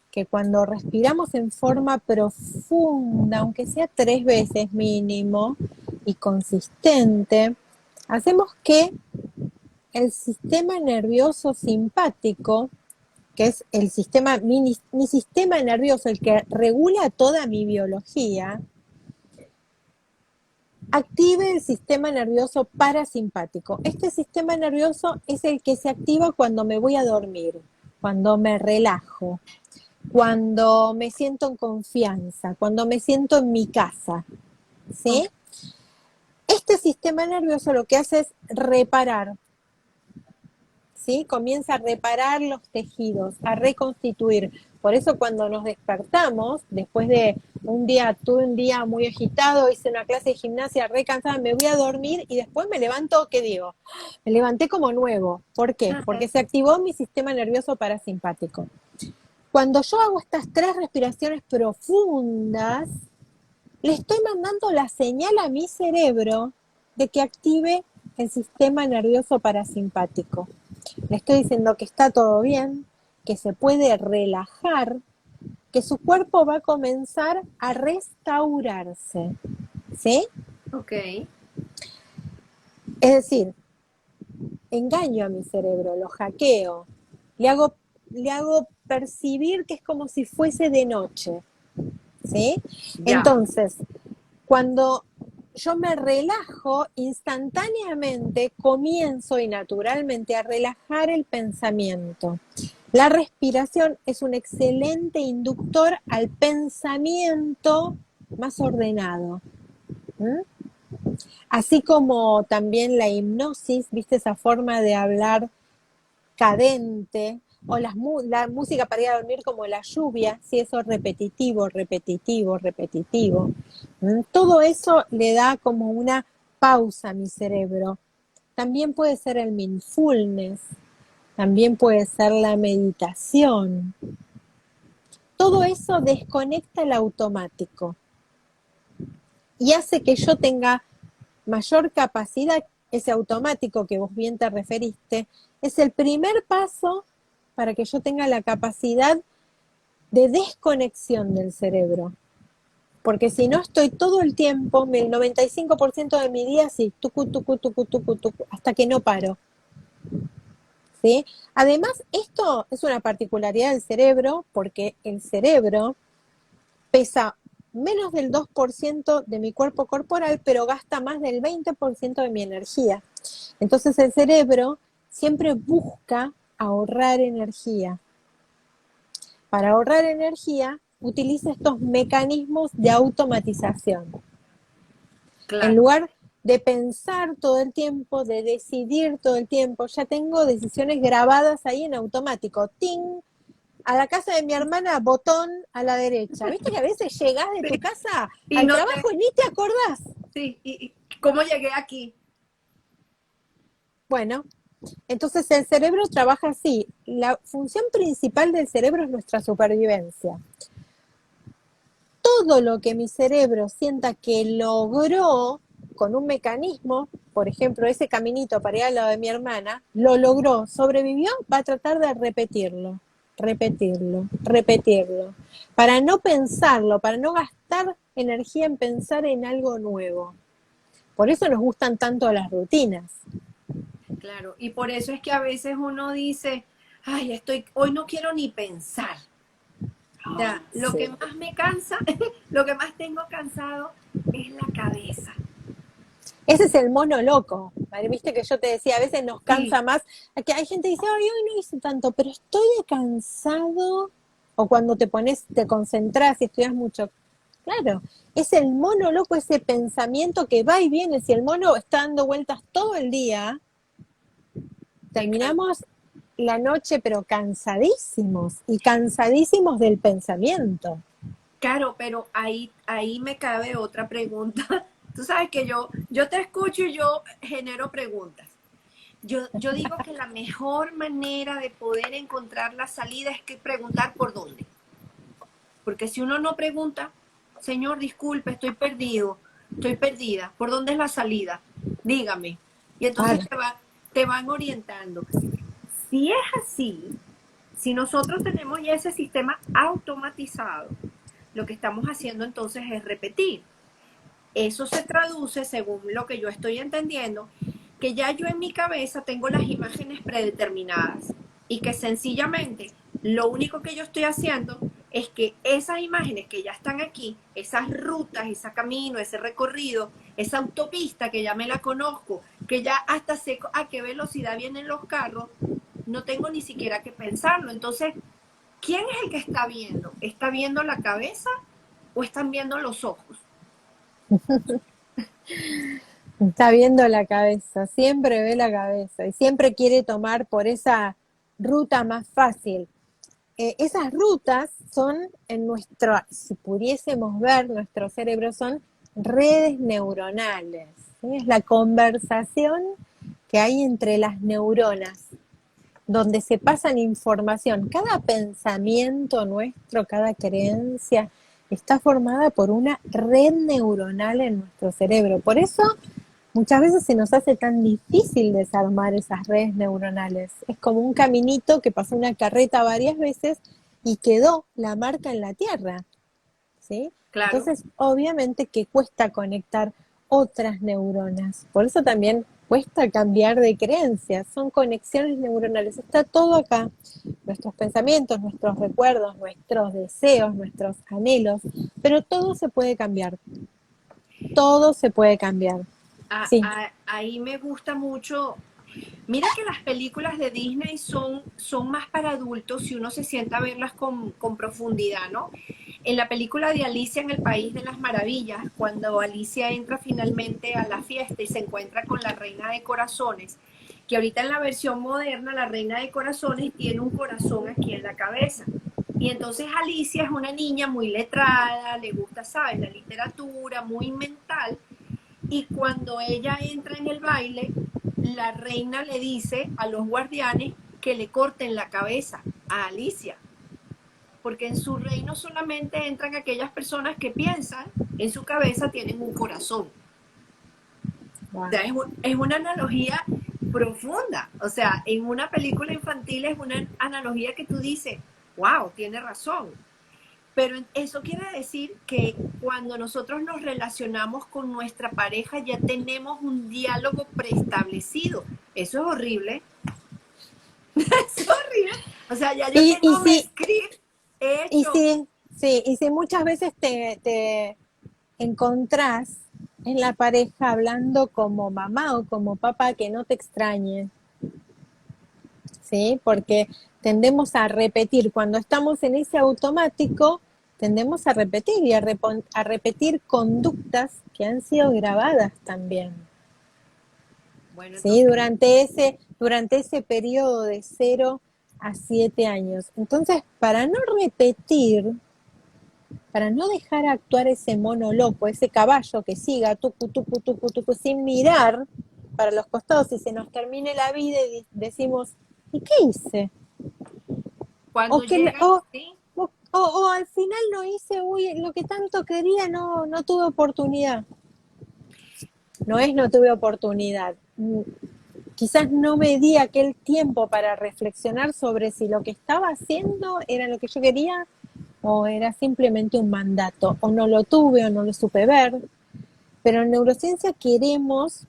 que cuando respiramos en forma profunda, aunque sea 3 veces mínimo y consistente, hacemos que el sistema nervioso simpático, que es mi sistema nervioso, el que regula toda mi biología, active el sistema nervioso parasimpático. Este sistema nervioso es el que se activa cuando me voy a dormir, cuando me relajo, cuando me siento en confianza, cuando me siento en mi casa, ¿sí? Ok. Este sistema nervioso lo que hace es reparar, ¿sí? Comienza a reparar los tejidos, a reconstituir. Por eso cuando nos despertamos, después de tuve un día muy agitado, hice una clase de gimnasia re cansada, me voy a dormir y después me levanto, ¿qué digo? Me levanté como nuevo. ¿Por qué? Porque se activó mi sistema nervioso parasimpático. Cuando yo hago estas 3 respiraciones profundas, le estoy mandando la señal a mi cerebro de que active el sistema nervioso parasimpático. Le estoy diciendo que está todo bien, que se puede relajar, que su cuerpo va a comenzar a restaurarse. ¿Sí? Ok. Es decir, engaño a mi cerebro, lo hackeo, le hago, le hago percibir que es como si fuese de noche. ¿Sí? Ya. Entonces, cuando yo me relajo, instantáneamente comienzo y naturalmente a relajar el pensamiento. La respiración es un excelente inductor al pensamiento más ordenado. ¿Mm? Así como también la hipnosis, viste esa forma de hablar cadente, o la música para ir a dormir como la lluvia, si eso es repetitivo, repetitivo, repetitivo. Todo eso le da como una pausa a mi cerebro. También puede ser el mindfulness, también puede ser la meditación. todo eso desconecta el automático y hace que yo tenga mayor capacidad. Ese automático que vos bien te referiste, es el primer paso para que yo tenga la capacidad de desconexión del cerebro. Porque si no estoy todo el tiempo, el 95% de mi día, sí, tucu, tucu, tucu, tucu, tucu, hasta que no paro. ¿Sí? Además, esto es una particularidad del cerebro, porque el cerebro pesa menos del 2% de mi cuerpo corporal, pero gasta más del 20% de mi energía. Entonces el cerebro siempre busca ahorrar energía. Para ahorrar energía, utiliza estos mecanismos de automatización. En Claro. lugar de pensar todo el tiempo, de decidir todo el tiempo, ya tengo decisiones grabadas ahí en automático. ¡Ting! A la casa de mi hermana, botón a la derecha. ¿Viste que a veces llegás de tu Sí. casa Y al no trabajo te, y ni te acordás? sí, y cómo llegué aquí. Bueno, entonces el cerebro trabaja así. La función principal del cerebro es nuestra supervivencia. Todo lo que mi cerebro sienta que logró con un mecanismo, por ejemplo, ese caminito para ir al lado de mi hermana, lo logró, sobrevivió, va a tratar de repetirlo, repetirlo, repetirlo, para no pensarlo, para no gastar energía en pensar en algo nuevo. Por eso nos gustan tanto las rutinas. Claro, y por eso es que a veces uno dice, ay, hoy no quiero ni pensar. O sea, lo Sí. que más me cansa, lo que más tengo cansado es la cabeza. Ese es el mono loco, ¿vale? Viste que yo te decía, a veces nos Sí, cansa más, que hay gente que dice, ay, hoy no hice tanto, pero estoy cansado, o cuando te pones, te concentras y estudias mucho. Claro, es el mono loco, ese pensamiento que va y viene. Si el mono está dando vueltas todo el día, sí, claro. terminamos la noche pero cansadísimos y cansadísimos del pensamiento. Claro, pero ahí me cabe otra pregunta. Tú sabes que yo te escucho y yo genero preguntas. Yo digo que la mejor manera de poder encontrar la salida es que preguntar por dónde. Porque si uno no pregunta, señor, disculpe, estoy perdido, estoy perdida, ¿por dónde es la salida? Dígame. Y Ah, entonces te van orientando. Si es así, si nosotros tenemos ya ese sistema automatizado, lo que estamos haciendo entonces es repetir. Eso se traduce, según lo que yo estoy entendiendo, que ya yo en mi cabeza tengo las imágenes predeterminadas y que sencillamente lo único que yo estoy haciendo es que esas imágenes que ya están aquí, esas rutas, ese camino, ese recorrido, esa autopista que ya me la conozco, que ya hasta sé a qué velocidad vienen los carros, no tengo ni siquiera que pensarlo. Entonces, ¿quién es el que está viendo? ¿Está viendo la cabeza o están viendo los ojos? está viendo la cabeza, siempre ve la cabeza y siempre quiere tomar por esa ruta más fácil. Esas rutas son en nuestro, si pudiésemos ver, nuestro cerebro son redes neuronales. ¿Sí? Es la conversación que hay entre las neuronas, donde se pasan información. Cada pensamiento nuestro, cada creencia, está formada por una red neuronal en nuestro cerebro. Por eso muchas veces se nos hace tan difícil desarmar esas redes neuronales. Es como un caminito que pasó una carreta varias veces y quedó la marca en la tierra, ¿sí? Claro. Entonces, obviamente que cuesta conectar otras neuronas. Por eso también cuesta cambiar de creencias. Son conexiones neuronales. Está todo acá. Nuestros pensamientos, nuestros recuerdos, nuestros deseos, nuestros anhelos. Pero todo se puede cambiar. Todo se puede cambiar. Sí. Ahí me gusta mucho. Mira que las películas de Disney son más para adultos si uno se sienta a verlas con profundidad, ¿no? En la película de Alicia en el País de las Maravillas, cuando Alicia entra finalmente a la fiesta y se encuentra con la Reina de Corazones, que ahorita en la versión moderna la Reina de Corazones tiene un corazón aquí en la cabeza. Y entonces Alicia es una niña muy letrada, le gusta, ¿sabes? La literatura, muy mental, y cuando ella entra en el baile, la reina le dice a los guardianes que le corten la cabeza a Alicia. porque en su reino solamente entran aquellas personas que piensan, en su cabeza tienen un corazón. O Wow. sea, es una analogía profunda. O sea, en una película infantil es una analogía que tú dices, wow, tiene razón. Pero eso quiere decir que cuando nosotros nos relacionamos con nuestra pareja ya tenemos un diálogo preestablecido. Eso es horrible. Es horrible. O sea, ya yo Y tengo mi sí, script y hecho. sí, sí, y si muchas veces te encontrás en la pareja hablando como mamá o como papá que no te extrañe, ¿sí? Porque tendemos a repetir, cuando estamos en ese automático, tendemos a repetir y a repetir conductas que han sido grabadas también, Bueno, ¿sí? entonces, Durante ese periodo de 0 a 7 años. Entonces, para no repetir, para no dejar actuar ese mono loco, ese caballo que siga tucu, tucu, tucu, tucu, sin mirar para los costados y se nos termine la vida y decimos, ¿y qué hice? cuando O, que, llega, sí, o al final no hice, uy, lo que tanto quería, no tuve oportunidad. No es no tuve oportunidad. Quizás no me di aquel tiempo para reflexionar sobre si lo que estaba haciendo era lo que yo quería o era simplemente un mandato, o no lo tuve o no lo supe ver. Pero en neurociencia queremos,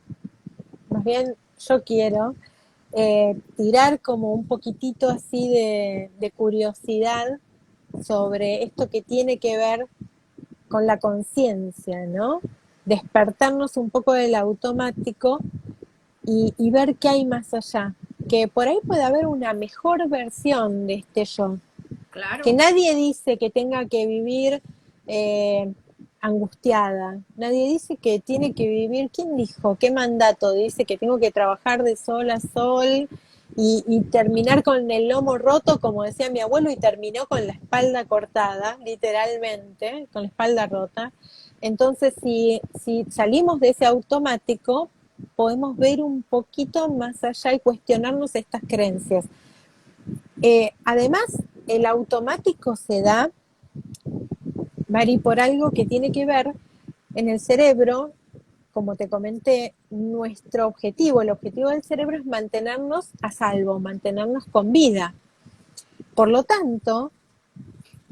más bien yo quiero, tirar como un poquitito así de curiosidad sobre esto que tiene que ver con la conciencia, ¿no? Despertarnos un poco del automático y ver qué hay más allá. Que por ahí puede haber una mejor versión de este yo. Que claro. nadie dice que tenga que vivir angustiada. Nadie dice que tiene que vivir. ¿Quién dijo? ¿Qué mandato? Dice que tengo que trabajar de sol a sol y terminar con el lomo roto, como decía mi abuelo, y terminó con la espalda cortada, literalmente, con la espalda rota. Entonces, si salimos de ese automático, podemos ver un poquito más allá y cuestionarnos estas creencias. Además, el automático se da, Mari, por algo que tiene que ver en el cerebro. Como te comenté, nuestro objetivo, el objetivo del cerebro es mantenernos a salvo, mantenernos con vida. Por lo tanto,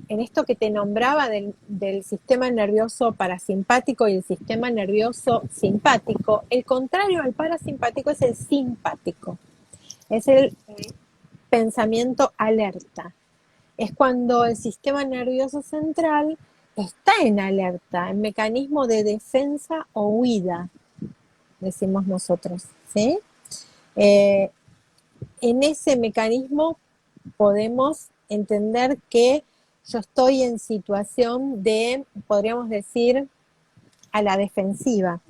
en esto que te nombraba del sistema nervioso parasimpático y el sistema nervioso simpático, el contrario al parasimpático es el simpático, es el Okay. pensamiento alerta. Es cuando el sistema nervioso central está en alerta, en mecanismo de defensa o huida, decimos nosotros, ¿sí? Eh, en ese mecanismo podemos entender que yo estoy en situación de, podríamos decir, a la defensiva,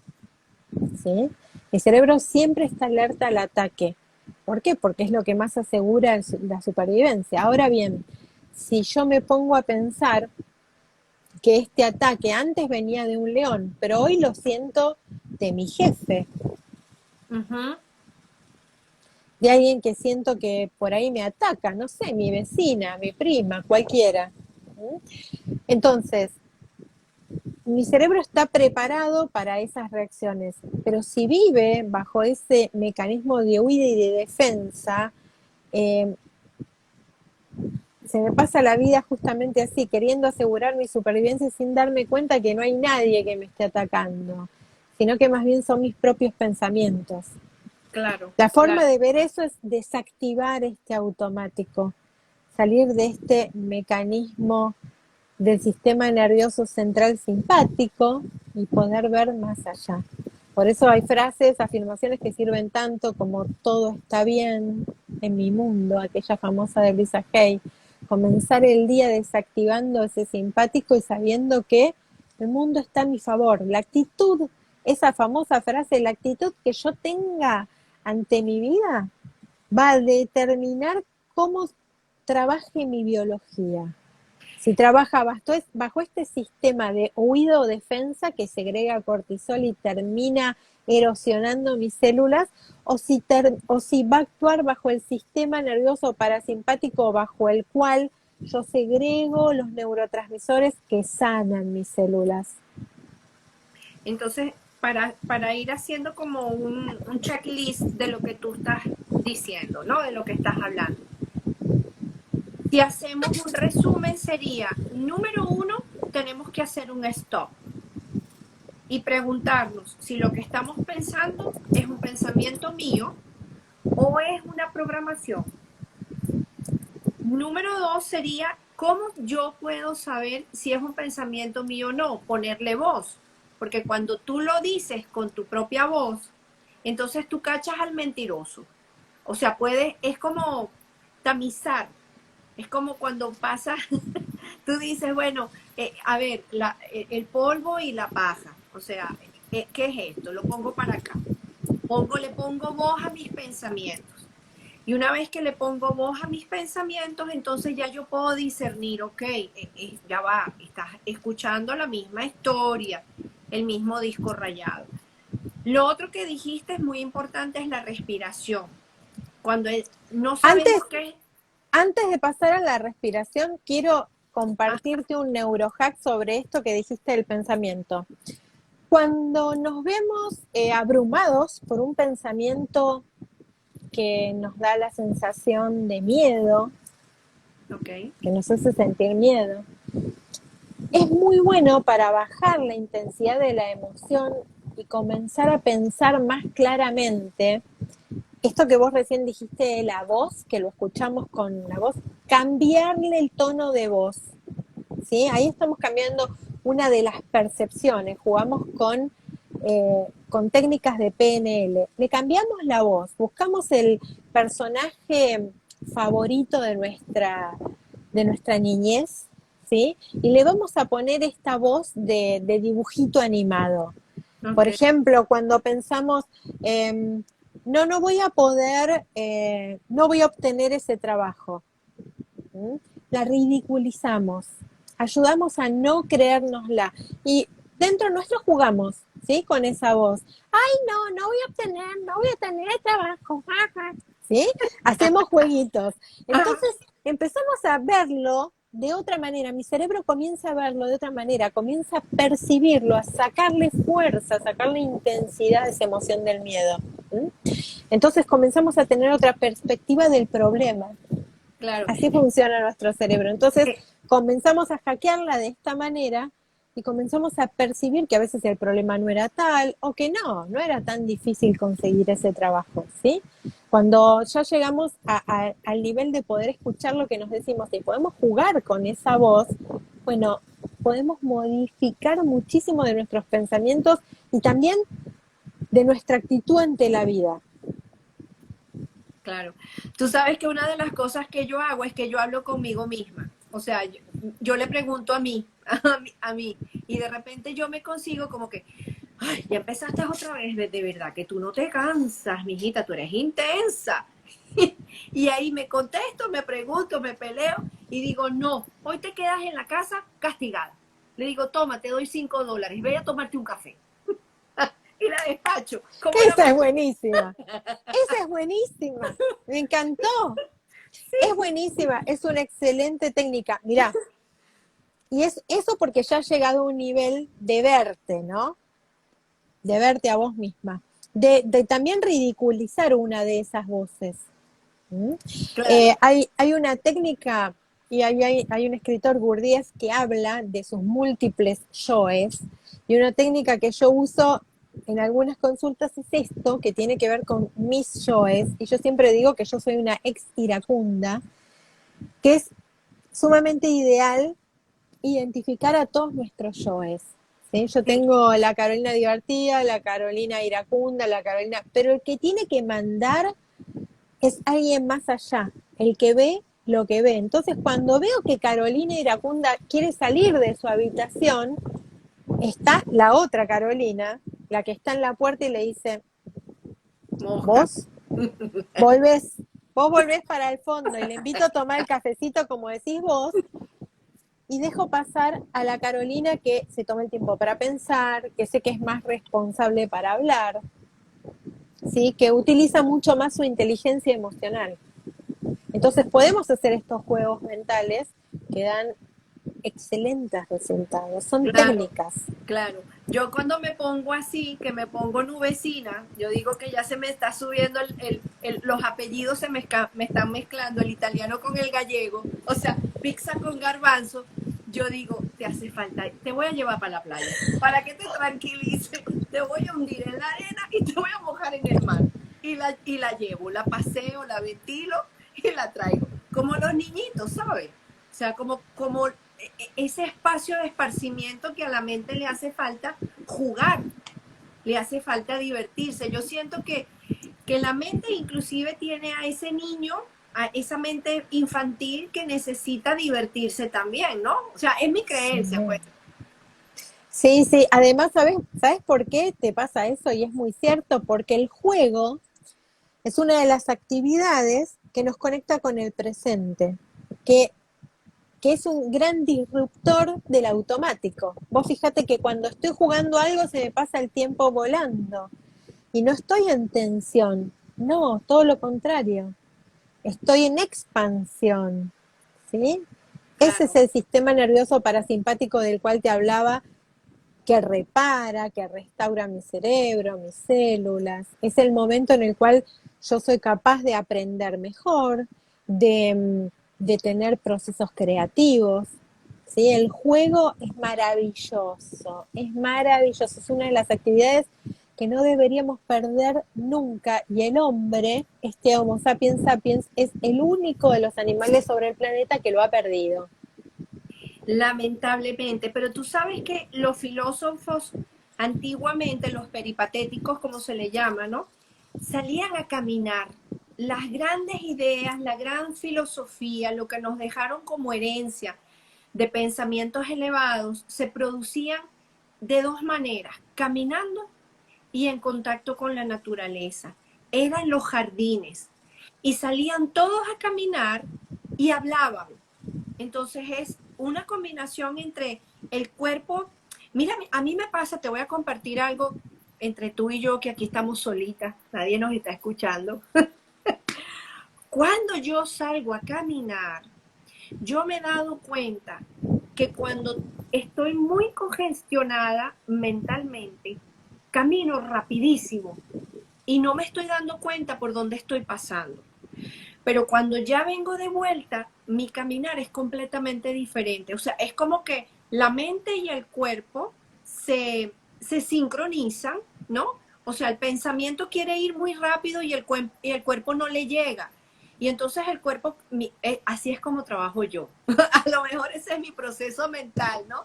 ¿sí? El cerebro siempre está alerta al ataque. ¿Por qué? Porque es lo que más asegura la supervivencia. Ahora bien, si yo me pongo a pensar que este ataque antes venía de un león, pero hoy lo siento de mi jefe, Uh-huh. de alguien que siento que por ahí me ataca, no sé, mi vecina, mi prima, cualquiera. Entonces, mi cerebro está preparado para esas reacciones, pero si vive bajo ese mecanismo de huida y de defensa, eh, se me pasa la vida justamente así, queriendo asegurar mi supervivencia sin darme cuenta que no hay nadie que me esté atacando, sino que más bien son mis propios pensamientos. Claro, La forma claro. de ver eso es desactivar este automático, salir de este mecanismo del sistema nervioso central simpático y poder ver más allá. Por eso hay frases, afirmaciones que sirven tanto como todo está bien en mi mundo, aquella famosa de Lisa Hay. Comenzar el día desactivando ese simpático y sabiendo que el mundo está a mi favor. La actitud, esa famosa frase, la actitud que yo tenga ante mi vida va a determinar cómo trabaje mi biología. Si trabaja bajo este sistema de huido o defensa que segrega cortisol y termina erosionando mis células, o si va a actuar bajo el sistema nervioso parasimpático bajo el cual yo segrego los neurotransmisores que sanan mis células. Entonces, para ir haciendo como un checklist de lo que tú estás diciendo, ¿no? De lo que estás hablando. Si hacemos un resumen sería, número uno, tenemos que hacer un stop y preguntarnos si lo que estamos pensando es un pensamiento mío o es una programación. Número dos sería, ¿cómo yo puedo saber si es un pensamiento mío o no? Ponerle voz. Porque cuando tú lo dices con tu propia voz, entonces tú cachas al mentiroso. O sea, es como tamizar. Es como cuando pasa, tú dices, bueno, a ver, el polvo y la paja. O sea, ¿qué es esto? Lo pongo para acá. Le pongo voz a mis pensamientos. Y una vez que le pongo voz a mis pensamientos, entonces ya yo puedo discernir, ok, ya va, estás escuchando la misma historia, el mismo disco rayado. Lo otro que dijiste es muy importante, es la respiración. Cuando no Antes, sabemos qué es... antes de pasar a la respiración, quiero compartirte un neurohack sobre esto que dijiste del pensamiento. Cuando nos vemos abrumados por un pensamiento que nos da la sensación de miedo, Okay. que nos hace sentir miedo, es muy bueno para bajar la intensidad de la emoción y comenzar a pensar más claramente. Esto que vos recién dijiste de la voz, que lo escuchamos con la voz, cambiarle el tono de voz, ¿sí? Ahí estamos cambiando una de las percepciones, jugamos con técnicas de PNL, le cambiamos la voz, buscamos el personaje favorito de nuestra niñez, ¿sí? Y le vamos a poner esta voz de dibujito animado. Por Okay. ejemplo, cuando pensamos, no voy a poder, no voy a obtener ese trabajo, ¿Mm? La ridiculizamos, ayudamos a no creérnosla y dentro nuestro jugamos, ¿sí? Con esa voz. Ay, no voy a obtener, no voy a tener el trabajo, ¿sí? Hacemos jueguitos. Ah, Entonces empezamos a verlo de otra manera, mi cerebro comienza a verlo de otra manera, comienza a percibirlo, a sacarle fuerza, a sacarle intensidad a esa emoción del miedo. Entonces comenzamos a tener otra perspectiva del problema. claro. Así funciona nuestro cerebro. Entonces Eh, comenzamos a hackearla de esta manera y comenzamos a percibir que a veces el problema no era tal o que no era tan difícil conseguir ese trabajo, ¿sí? Cuando ya llegamos al nivel de poder escuchar lo que nos decimos y podemos jugar con esa voz, bueno, podemos modificar muchísimo de nuestros pensamientos y también de nuestra actitud ante la vida. Claro. Tú sabes que una de las cosas que yo hago es que yo hablo conmigo misma. O sea, yo le pregunto a mí, a mí, y de repente yo me consigo como que, ay, ya empezaste otra vez, de verdad, que tú no te cansas, mijita, tú eres intensa. Y ahí me contesto, me pregunto, me peleo y digo, no, hoy te quedas en la casa castigada. Le digo, toma, te doy $5, ve a tomarte un café. Y la despacho. ¿Cómo la Esa es mañana? buenísima. Esa es buenísima. Me encantó. Es buenísima. Es una excelente técnica. Mirá, y es eso porque ya has llegado a un nivel de verte, ¿no? De verte a vos misma. De también ridiculizar una de esas voces. ¿Mm? Claro. Hay una técnica, y hay un escritor, Gurdjieff, que habla de sus múltiples yoes, y una técnica que yo uso en algunas consultas es esto, que tiene que ver con mis yoes, y yo siempre digo que yo soy una ex iracunda, que es sumamente ideal identificar a todos nuestros yoes. ¿Sí? Yo Sí, tengo la Carolina divertida, la Carolina iracunda, la Carolina, pero el que tiene que mandar es alguien más allá, el que ve lo que ve. Entonces, cuando veo que Carolina Iracunda quiere salir de su habitación, está la otra Carolina, la que está en la puerta y le dice, mosca. vos volvés, vos volvés para el fondo y le invito a tomar el cafecito como decís vos y dejo pasar a la Carolina que se toma el tiempo para pensar, que sé que es más responsable para hablar, ¿sí? Que utiliza mucho más su inteligencia emocional. Entonces podemos hacer estos juegos mentales dan excelentes resultados. Son Claro, técnicas. claro. Yo cuando me pongo así, que me pongo nubecina, yo digo que ya se me está subiendo los apellidos me están mezclando el italiano con el gallego, o sea, pizza con garbanzo. Yo digo, te hace falta, te voy a llevar para la playa, para que te tranquilice, te voy a hundir en la arena y te voy a mojar en el mar. Y la llevo, la paseo, la ventilo y la traigo. Como los niñitos, ¿sabes? O sea, como ese espacio de esparcimiento que a la mente le hace falta jugar, le hace falta divertirse. Yo siento que la mente inclusive tiene a ese niño, a esa mente infantil que necesita divertirse también, ¿no? O sea, es mi Sí. creencia, pues. Sí, sí. Además, ¿sabes por qué te pasa eso? Y es muy cierto, porque el juego es una de las actividades que nos conecta con el presente, que, que es un gran disruptor del automático. Vos fíjate que cuando estoy jugando algo se me pasa el tiempo volando y no estoy en tensión, no, todo lo contrario, estoy en expansión, ¿sí? Ese es Claro. el sistema nervioso parasimpático del cual te hablaba, que repara, que restaura mi cerebro, mis células. Es el momento en el cual yo soy capaz de aprender mejor, de tener procesos creativos. ¿Sí? El juego es maravilloso, es una de las actividades que no deberíamos perder nunca. Y el hombre, este Homo sapiens sapiens, es el único de los animales sobre el planeta que lo ha perdido. Lamentablemente, pero tú sabes que los filósofos antiguamente, los peripatéticos como se le llama, ¿no? Salían a caminar. Las grandes ideas, la gran filosofía, lo que nos dejaron como herencia de pensamientos elevados, se producían de dos maneras, caminando y en contacto con la naturaleza. Eran los jardines y salían todos a caminar y hablaban. Entonces es una combinación entre el cuerpo. Mira, a mí me pasa, te voy a compartir algo entre tú y yo, que aquí estamos solitas, nadie nos está escuchando. Cuando yo salgo a caminar, yo me he dado cuenta que cuando estoy muy congestionada mentalmente, camino rapidísimo y no me estoy dando cuenta por dónde estoy pasando. Pero cuando ya vengo de vuelta, mi caminar es completamente diferente. O sea, es como que la mente y el cuerpo se sincronizan, ¿no? O sea, el pensamiento quiere ir muy rápido y el cuerpo no le llega. Y entonces el cuerpo, así es como trabajo yo. A lo mejor ese es mi proceso mental, ¿no?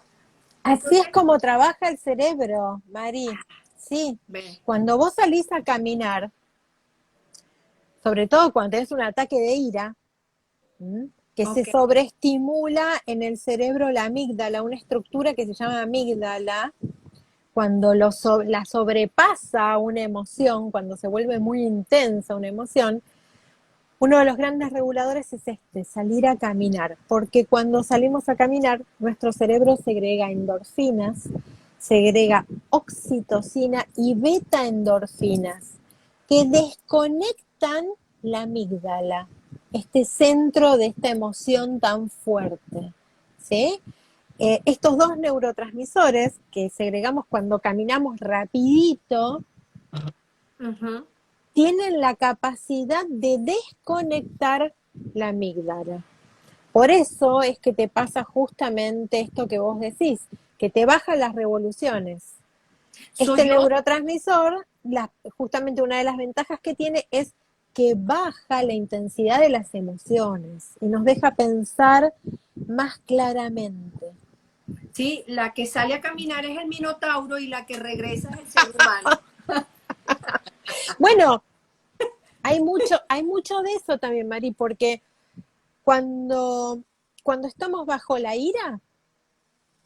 Así es Entonces, como trabaja el cerebro, Mari. Sí, ve, cuando vos salís a caminar, sobre todo cuando tenés un ataque de ira, ¿m? Que se ok, sobreestimula en el cerebro la amígdala, una estructura que se llama amígdala, cuando la sobrepasa una emoción, cuando se vuelve muy intensa una emoción, uno de los grandes reguladores es salir a caminar, porque cuando salimos a caminar, nuestro cerebro segrega endorfinas, segrega oxitocina y beta endorfinas, que desconectan la amígdala, este centro de esta emoción tan fuerte, ¿sí? Estos dos neurotransmisores que segregamos cuando caminamos rapidito, uh-huh, tienen la capacidad de desconectar la amígdala. Por eso es que te pasa justamente esto que vos decís, que te bajan las revoluciones. Este soy yo. neurotransmisor, justamente una de las ventajas que tiene es que baja la intensidad de las emociones y nos deja pensar más claramente. Sí, la que sale a caminar es el minotauro y la que regresa es el ser humano. Bueno, hay mucho de eso también, Mari, porque cuando, cuando estamos bajo la ira,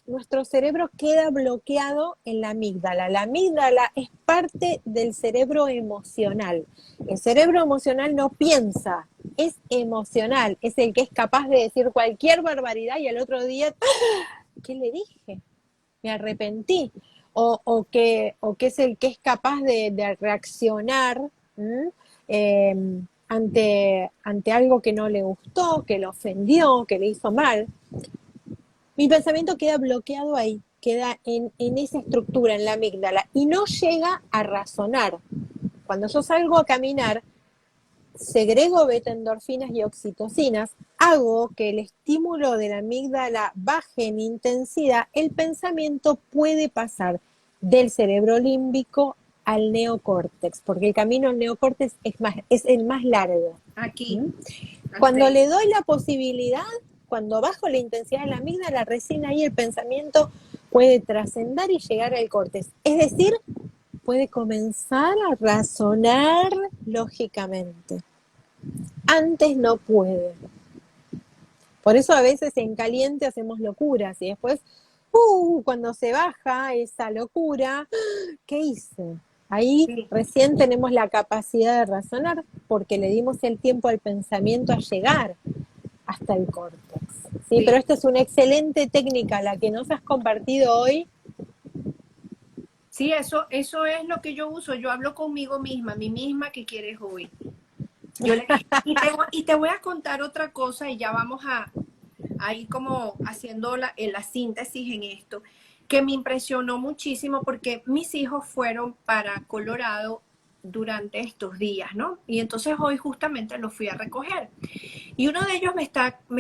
nuestro cerebro queda bloqueado en la amígdala. La amígdala es parte del cerebro emocional. El cerebro emocional no piensa, es emocional, es el que es capaz de decir cualquier barbaridad y al otro día, ¿qué le dije? Me arrepentí. O que es el que es capaz de reaccionar, ¿m? ante algo que no le gustó, que lo ofendió, que le hizo mal, mi pensamiento queda bloqueado ahí, queda en esa estructura, en la amígdala, y no llega a razonar. Cuando yo salgo a caminar, segrego beta-endorfinas y oxitocinas, hago que el estímulo de la amígdala baje en intensidad, el pensamiento puede pasar del cerebro límbico al neocórtex, porque el camino al neocórtex es el más largo. Aquí, ¿Mm? al Cuando le frente. doy la posibilidad, cuando bajo la intensidad de la amígdala, recién ahí el pensamiento puede trascender y llegar al córtex. Es decir, puede comenzar a razonar lógicamente. Antes no puede. Por eso a veces en caliente hacemos locuras y después, cuando se baja esa locura, ¿qué hice? Ahí Sí, recién tenemos la capacidad de razonar porque le dimos el tiempo al pensamiento a llegar hasta el córtex. Sí, pero sí. esta es una excelente técnica, la que nos has compartido hoy. Sí, eso es lo que yo uso. Yo hablo conmigo misma, mi misma que quieres hoy. Yo le, y te voy a contar otra cosa y ya vamos a ir como haciendo la síntesis en esto, que me impresionó muchísimo porque mis hijos fueron para Colorado durante estos días, ¿no? Y entonces hoy justamente los fui a recoger. Y uno de ellos me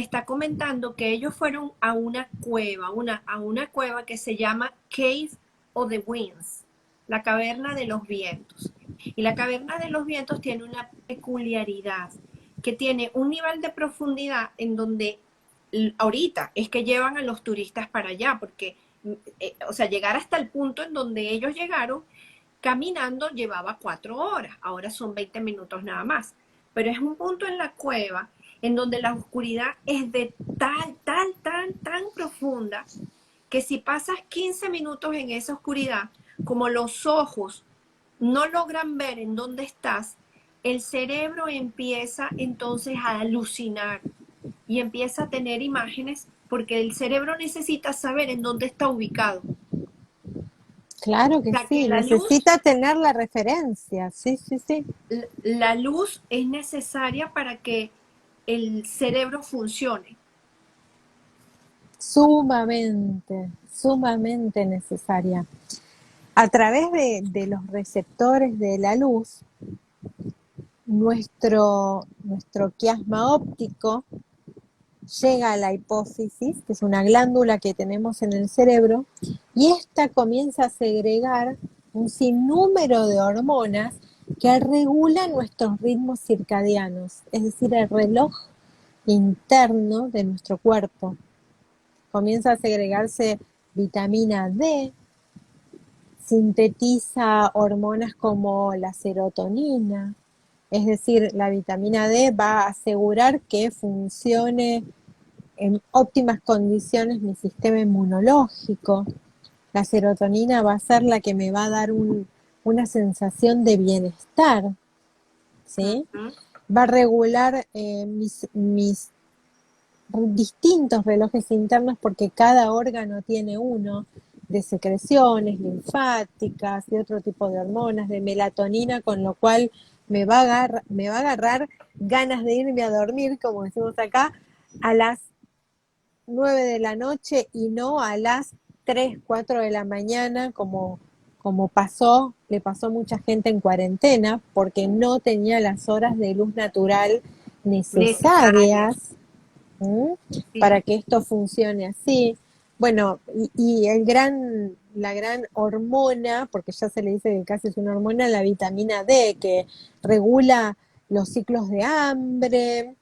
está comentando que ellos fueron a una cueva, a una cueva que se llama Cave of the Winds, la caverna de los vientos. Y la caverna de los vientos tiene una peculiaridad, que tiene un nivel de profundidad en donde ahorita es que llevan a los turistas para allá, porque, o sea, llegar hasta el punto en donde ellos llegaron, caminando llevaba 4 horas, ahora son 20 minutos nada más. Pero es un punto en la cueva en donde la oscuridad es de tan profunda que si pasas 15 minutos en esa oscuridad, como los ojos no logran ver en dónde estás, el cerebro empieza entonces a alucinar y empieza a tener imágenes porque el cerebro necesita saber en dónde está ubicado. Claro O que sea que sí, necesita tener la referencia, sí, sí, sí. la luz es necesaria para que el cerebro funcione. Sumamente, sumamente necesaria. A través de los receptores de la luz, nuestro quiasma óptico llega a la hipófisis, que es una glándula que tenemos en el cerebro, y esta comienza a segregar un sinnúmero de hormonas que regulan nuestros ritmos circadianos, es decir, el reloj interno de nuestro cuerpo. Comienza a segregarse vitamina D, sintetiza hormonas como la serotonina, es decir, la vitamina D va a asegurar que funcione en óptimas condiciones mi sistema inmunológico. La serotonina va a ser la que me va a dar una sensación de bienestar, ¿sí? Ujú. Va a regular mis distintos relojes internos porque cada órgano tiene uno de secreciones linfáticas, de otro tipo de hormonas, de melatonina, con lo cual me va a agarrar ganas de irme a dormir, como decimos acá, a las 9 de la noche y no a las 3 4 de la mañana, como le pasó a mucha gente en cuarentena, porque no tenía las horas de luz natural Necesarias. necesarias. ¿Mm? Sí. Para que esto funcione así. Bueno, y la gran hormona, porque ya se le dice que casi es una hormona, la vitamina D, que regula los ciclos de hambre,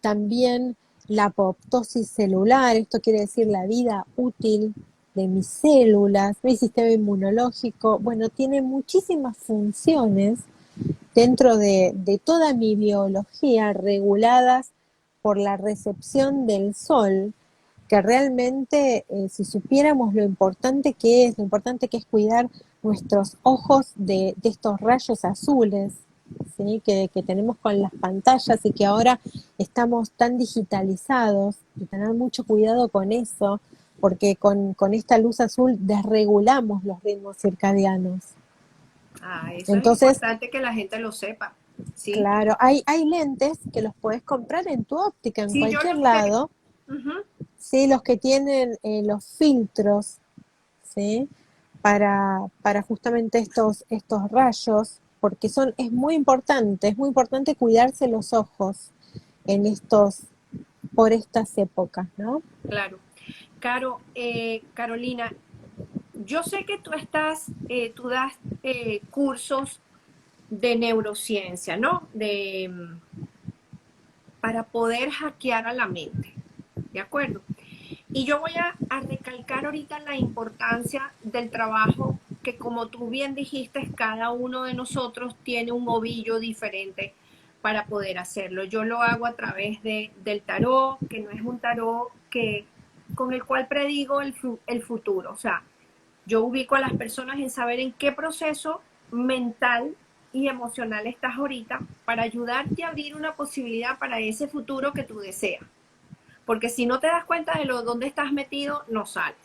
también la apoptosis celular, esto quiere decir la vida útil de mis células, mi sistema inmunológico, bueno, tiene muchísimas funciones dentro de toda mi biología reguladas por la recepción del sol, que realmente si supiéramos lo importante que es cuidar nuestros ojos de estos rayos azules, ¿sí? Que tenemos con las pantallas y que ahora estamos tan digitalizados, y tener mucho cuidado con eso, porque con esta luz azul desregulamos los ritmos circadianos. Ah, eso es Entonces, importante que la gente lo sepa. ¿sí? claro. Hay lentes que los podés comprar en tu óptica, en Sí, yo cualquier los tengo. lado, Ujú, ¿sí? Los que tienen los filtros, ¿sí? Para justamente estos rayos, porque es muy importante cuidarse los ojos en por estas épocas, ¿no? claro. Carolina, yo sé que tú das cursos de neurociencia, ¿no? Para poder hackear a la mente, ¿de acuerdo? Y yo voy a recalcar ahorita la importancia del trabajo que, como tú bien dijiste, cada uno de nosotros tiene un ovillo diferente para poder hacerlo. Yo lo hago a través del tarot, que no es un tarot con el cual predigo el futuro. O sea, yo ubico a las personas en saber en qué proceso mental y emocional estás ahorita para ayudarte a abrir una posibilidad para ese futuro que tú deseas. Porque si no te das cuenta de dónde estás metido, no sales.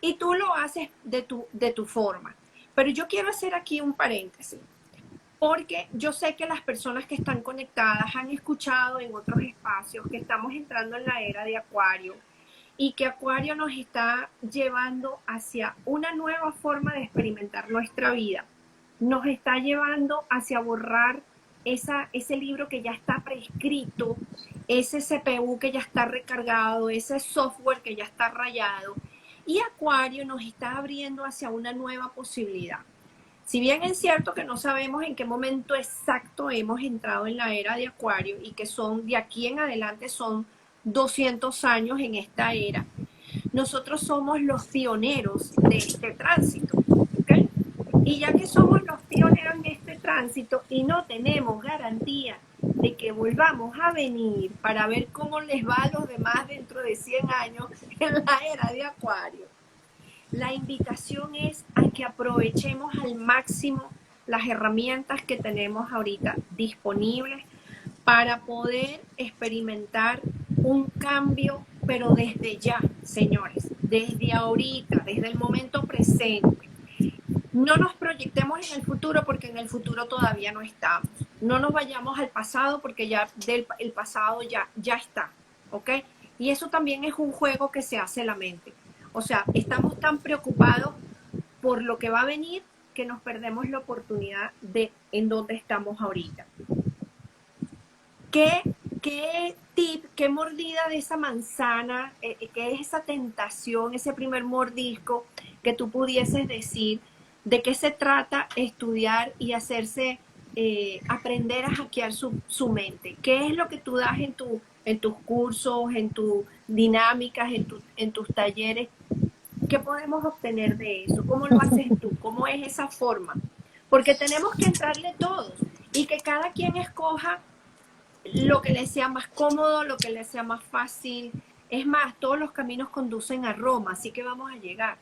Y tú lo haces de tu forma. Pero yo quiero hacer aquí un paréntesis, porque yo sé que las personas que están conectadas han escuchado en otros espacios que estamos entrando en la era de Acuario y que Acuario nos está llevando hacia una nueva forma de experimentar nuestra vida. Nos está llevando hacia borrar ese libro que ya está prescrito, ese CPU que ya está recargado, ese software que ya está rayado. Y Acuario nos está abriendo hacia una nueva posibilidad. Si bien es cierto que no sabemos en qué momento exacto hemos entrado en la era de Acuario y que son de aquí en adelante son 200 años en esta era, nosotros somos los pioneros de este tránsito, ¿ok? Y ya que somos los pioneros en este tránsito y no tenemos garantía de que volvamos a venir para ver cómo les va a los demás dentro de 100 años en la era de Acuario, la invitación es a que aprovechemos al máximo las herramientas que tenemos ahorita disponibles para poder experimentar un cambio, pero desde ya, señores, desde ahorita, desde el momento presente. No nos proyectemos en el futuro porque en el futuro todavía no estamos. No nos vayamos al pasado porque el pasado ya está, ¿ok? Y eso también es un juego que se hace la mente. O sea, estamos tan preocupados por lo que va a venir que nos perdemos la oportunidad de en donde estamos ahorita. ¿Qué tip, qué mordida de esa manzana, qué es esa tentación, ese primer mordisco que tú pudieses decir de qué se trata estudiar y hacerse, aprender a hackear su mente? ¿Qué es lo que tú das en tus cursos, en tus dinámicas, en tus talleres? ¿Qué podemos obtener de eso? ¿Cómo lo haces tú? ¿Cómo es esa forma? Porque tenemos que entrarle todos y que cada quien escoja lo que le sea más cómodo, lo que le sea más fácil. Es más, todos los caminos conducen a Roma, así que vamos a llegar.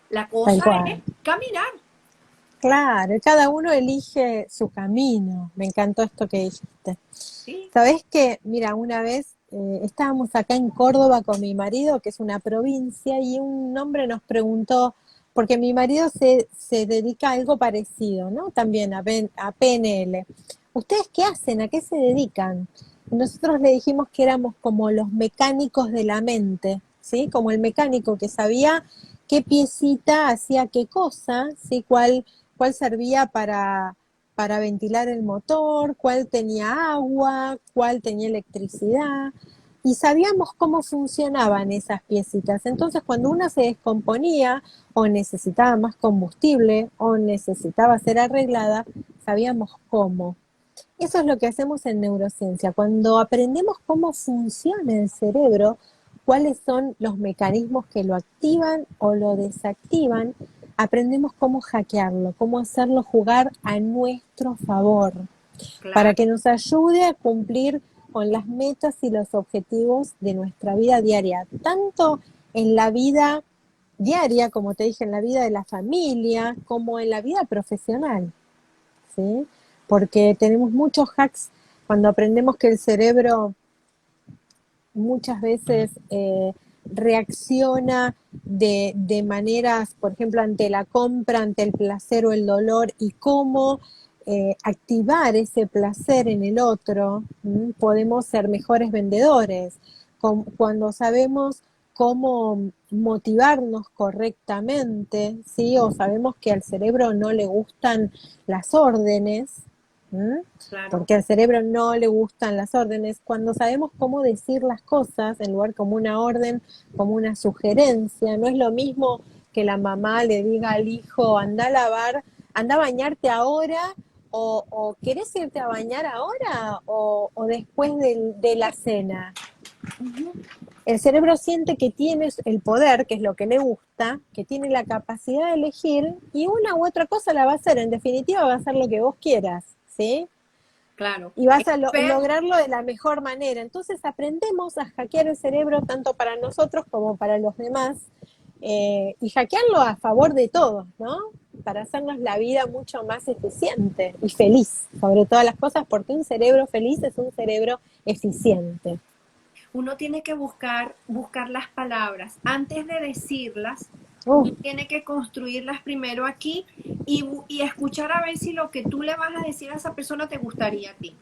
La Tal cosa es cual. caminar. Claro, cada uno elige su camino. Me encantó esto que dijiste. ¿Sí? Sabés que, mira, una vez estábamos acá en Córdoba con mi marido, que es una provincia, y un hombre nos preguntó, porque mi marido se dedica a algo parecido, ¿no? También a PNL. ¿Ustedes qué hacen? ¿A qué se dedican? Y nosotros le dijimos que éramos como los mecánicos de la mente, ¿sí? Como el mecánico que sabía qué piecita hacía qué cosa, ¿sí? Cuál servía para ventilar el motor, cuál tenía agua, cuál tenía electricidad, y sabíamos cómo funcionaban esas piecitas. Entonces, cuando una se descomponía o necesitaba más combustible o necesitaba ser arreglada, sabíamos cómo. Eso es lo que hacemos en neurociencia. Cuando aprendemos cómo funciona el cerebro, cuáles son los mecanismos que lo activan o lo desactivan, aprendemos cómo hackearlo, cómo hacerlo jugar a nuestro favor, para Claro, que nos ayude a cumplir con las metas y los objetivos de nuestra vida diaria, tanto en la vida diaria, como te dije, en la vida de la familia, como en la vida profesional, ¿sí? Porque tenemos muchos hacks cuando aprendemos que el cerebro muchas veces reacciona de maneras, por ejemplo, ante la compra, ante el placer o el dolor, y cómo activar ese placer en el otro, podemos ser mejores vendedores. Cuando sabemos cómo motivarnos correctamente, ¿sí? O sabemos que al cerebro no le gustan las órdenes, ¿m? Claro. Porque al cerebro no le gustan las órdenes. Cuando sabemos cómo decir las cosas, en lugar como una orden, como una sugerencia, no es lo mismo que la mamá le diga al hijo, anda a lavar, anda a bañarte ahora, o ¿querés irte a bañar ahora o después de la cena? El cerebro siente que tienes el poder, que es lo que le gusta, que tiene la capacidad de elegir y una u otra cosa la va a hacer. En definitiva, va a hacer lo que vos quieras, ¿sí? Claro. Y vas a Pero lograrlo de la mejor manera. Entonces aprendemos a hackear el cerebro tanto para nosotros como para los demás, y hackearlo a favor de todos, ¿no? Para hacernos la vida mucho más eficiente y feliz, sobre todas las cosas, porque un cerebro feliz es un cerebro eficiente. uno tiene que buscar las palabras. Antes de decirlas, Uh, tú tienes que construirlas primero aquí y escuchar a ver si lo que tú le vas a decir a esa persona te gustaría a ti.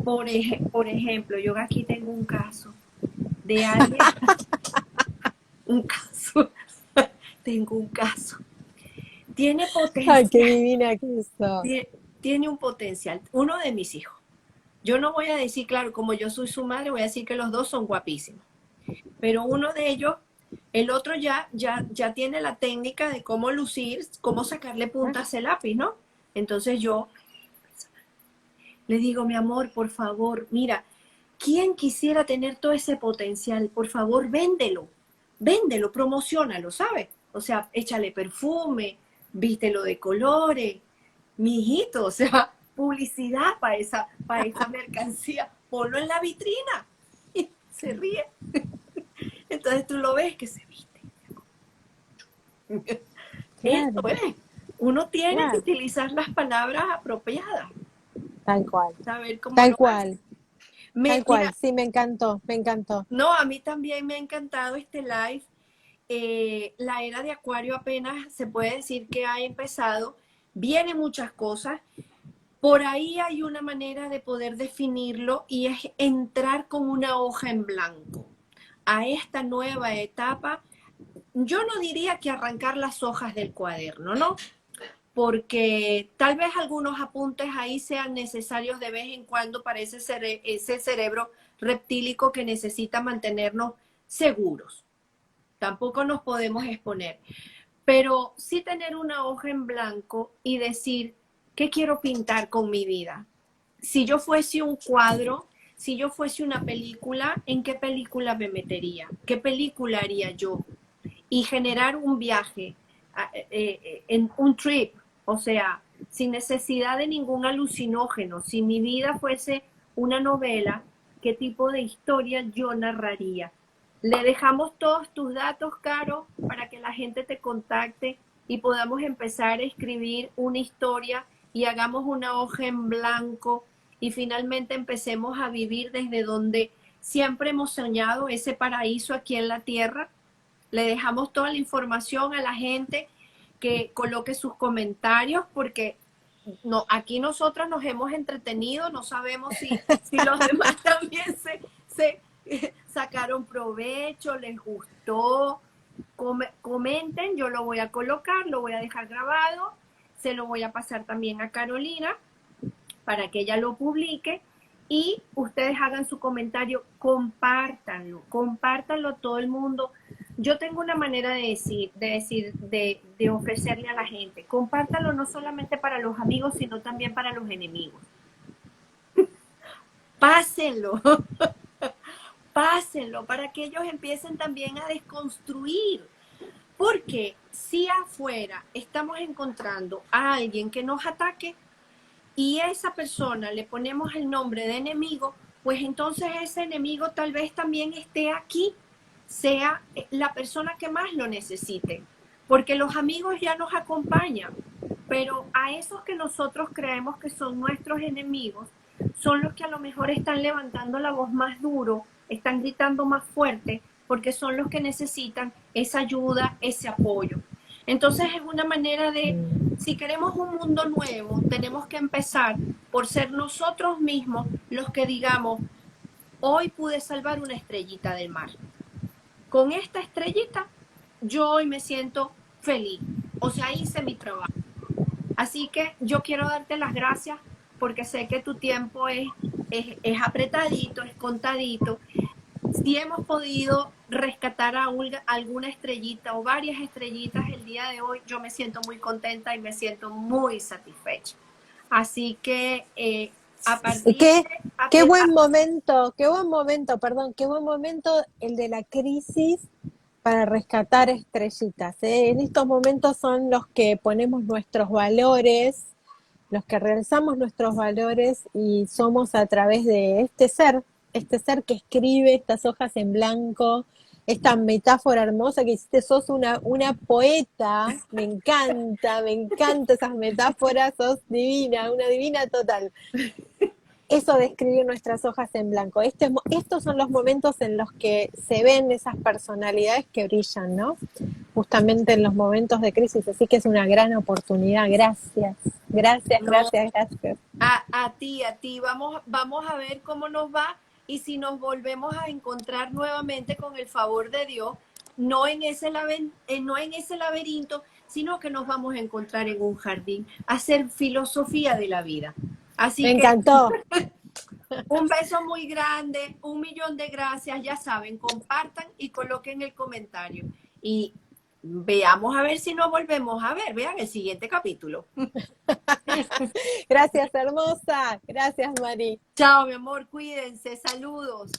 Por ejemplo, yo aquí tengo un caso de alguien, un caso, tengo un caso. Tiene Ay, qué potencial, divina que sos. tiene, tiene un potencial. Uno de mis hijos. Yo no voy a decir, claro, como yo soy su madre, voy a decir que los dos son guapísimos. Pero uno de ellos, el otro ya tiene la técnica de cómo lucir, cómo sacarle puntas al lápiz, ¿no? Entonces yo le digo, mi amor, por favor, mira, ¿quién quisiera tener todo ese potencial? Por favor, véndelo, promocionalo, ¿sabes? O sea, échale perfume, vístelo de colores, mijito, o sea, publicidad para esa mercancía, ponlo en la vitrina. Y se ríe. Entonces tú lo ves que se viste. Eso Claro, es. Uno tiene que claro, utilizar las palabras apropiadas, tal cual, saber cómo tal lo hace. cual, tal cual. Mira, Sí, me encantó, me encantó. no, a mí también me ha encantado este live. La era de Acuario apenas se puede decir que ha empezado. Vienen muchas cosas. Por ahí hay una manera de poder definirlo y es entrar con una hoja en blanco a esta nueva etapa. Yo no diría que arrancar las hojas del cuaderno, ¿no? Porque tal vez algunos apuntes ahí sean necesarios de vez en cuando para ese cerebro reptílico que necesita mantenernos seguros. Tampoco nos podemos exponer, pero sí tener una hoja en blanco y decir, ¿qué quiero pintar con mi vida? Si yo fuese un cuadro, si yo fuese una película, ¿en qué película me metería? ¿Qué película haría yo? Y generar un viaje, en un trip, o sea, sin necesidad de ningún alucinógeno. Si mi vida fuese una novela, ¿qué tipo de historia yo narraría? Le dejamos todos tus datos, Caro, para que la gente te contacte y podamos empezar a escribir una historia y hagamos una hoja en blanco y finalmente empecemos a vivir desde donde siempre hemos soñado, ese paraíso aquí en la tierra. Le dejamos toda la información a la gente que coloque sus comentarios porque no, aquí nosotros nos hemos entretenido, no sabemos si los demás también se sacaron provecho, les gustó. Comenten, yo lo voy a colocar, lo voy a dejar grabado, se lo voy a pasar también a Carolina para que ella lo publique y ustedes hagan su comentario, compártanlo todo el mundo. Yo tengo una manera de ofrecerle a la gente, compártanlo no solamente para los amigos, sino también para los enemigos. Pásenlo, pásenlo para que ellos empiecen también a desconstruir. Porque si afuera estamos encontrando a alguien que nos ataque, y a esa persona le ponemos el nombre de enemigo, pues entonces ese enemigo tal vez también esté aquí, sea la persona que más lo necesite, porque los amigos ya nos acompañan, pero a esos que nosotros creemos que son nuestros enemigos, son los que a lo mejor están levantando la voz más duro, están gritando más fuerte, porque son los que necesitan esa ayuda, ese apoyo. Entonces es una manera si queremos un mundo nuevo, tenemos que empezar por ser nosotros mismos los que digamos, hoy pude salvar una estrellita del mar. Con esta estrellita, yo hoy me siento feliz. O sea, hice mi trabajo. Así que yo quiero darte las gracias porque sé que tu tiempo es apretadito, es contadito. Si hemos podido rescatar a alguna estrellita o varias estrellitas el día de hoy, yo me siento muy contenta y me siento muy satisfecha. Así que a partir Qué, de... perdón, qué buen momento el de la crisis para rescatar estrellitas, ¿eh? En estos momentos son los que ponemos nuestros valores, los que realizamos nuestros valores y somos a través de este ser que escribe estas hojas en blanco, esta metáfora hermosa que hiciste, sos una poeta, me encanta esas metáforas, sos divina, una divina total. Eso de escribir nuestras hojas en blanco. Estos son los momentos en los que se ven esas personalidades que brillan, ¿no? Justamente en los momentos de crisis, así que es una gran oportunidad. Gracias, gracias, No, gracias, gracias. a ti. Vamos a ver cómo nos va y si nos volvemos a encontrar nuevamente con el favor de Dios, no en ese laberinto, sino que nos vamos a encontrar en un jardín, a hacer filosofía de la vida. Me Así que encantó. un beso muy grande, 1.000.000 de gracias, ya saben, compartan y coloquen el comentario. Y veamos a ver si nos volvemos a ver. Vean el siguiente capítulo. Gracias, hermosa. Gracias, Mari. Chao, mi amor, cuídense, saludos.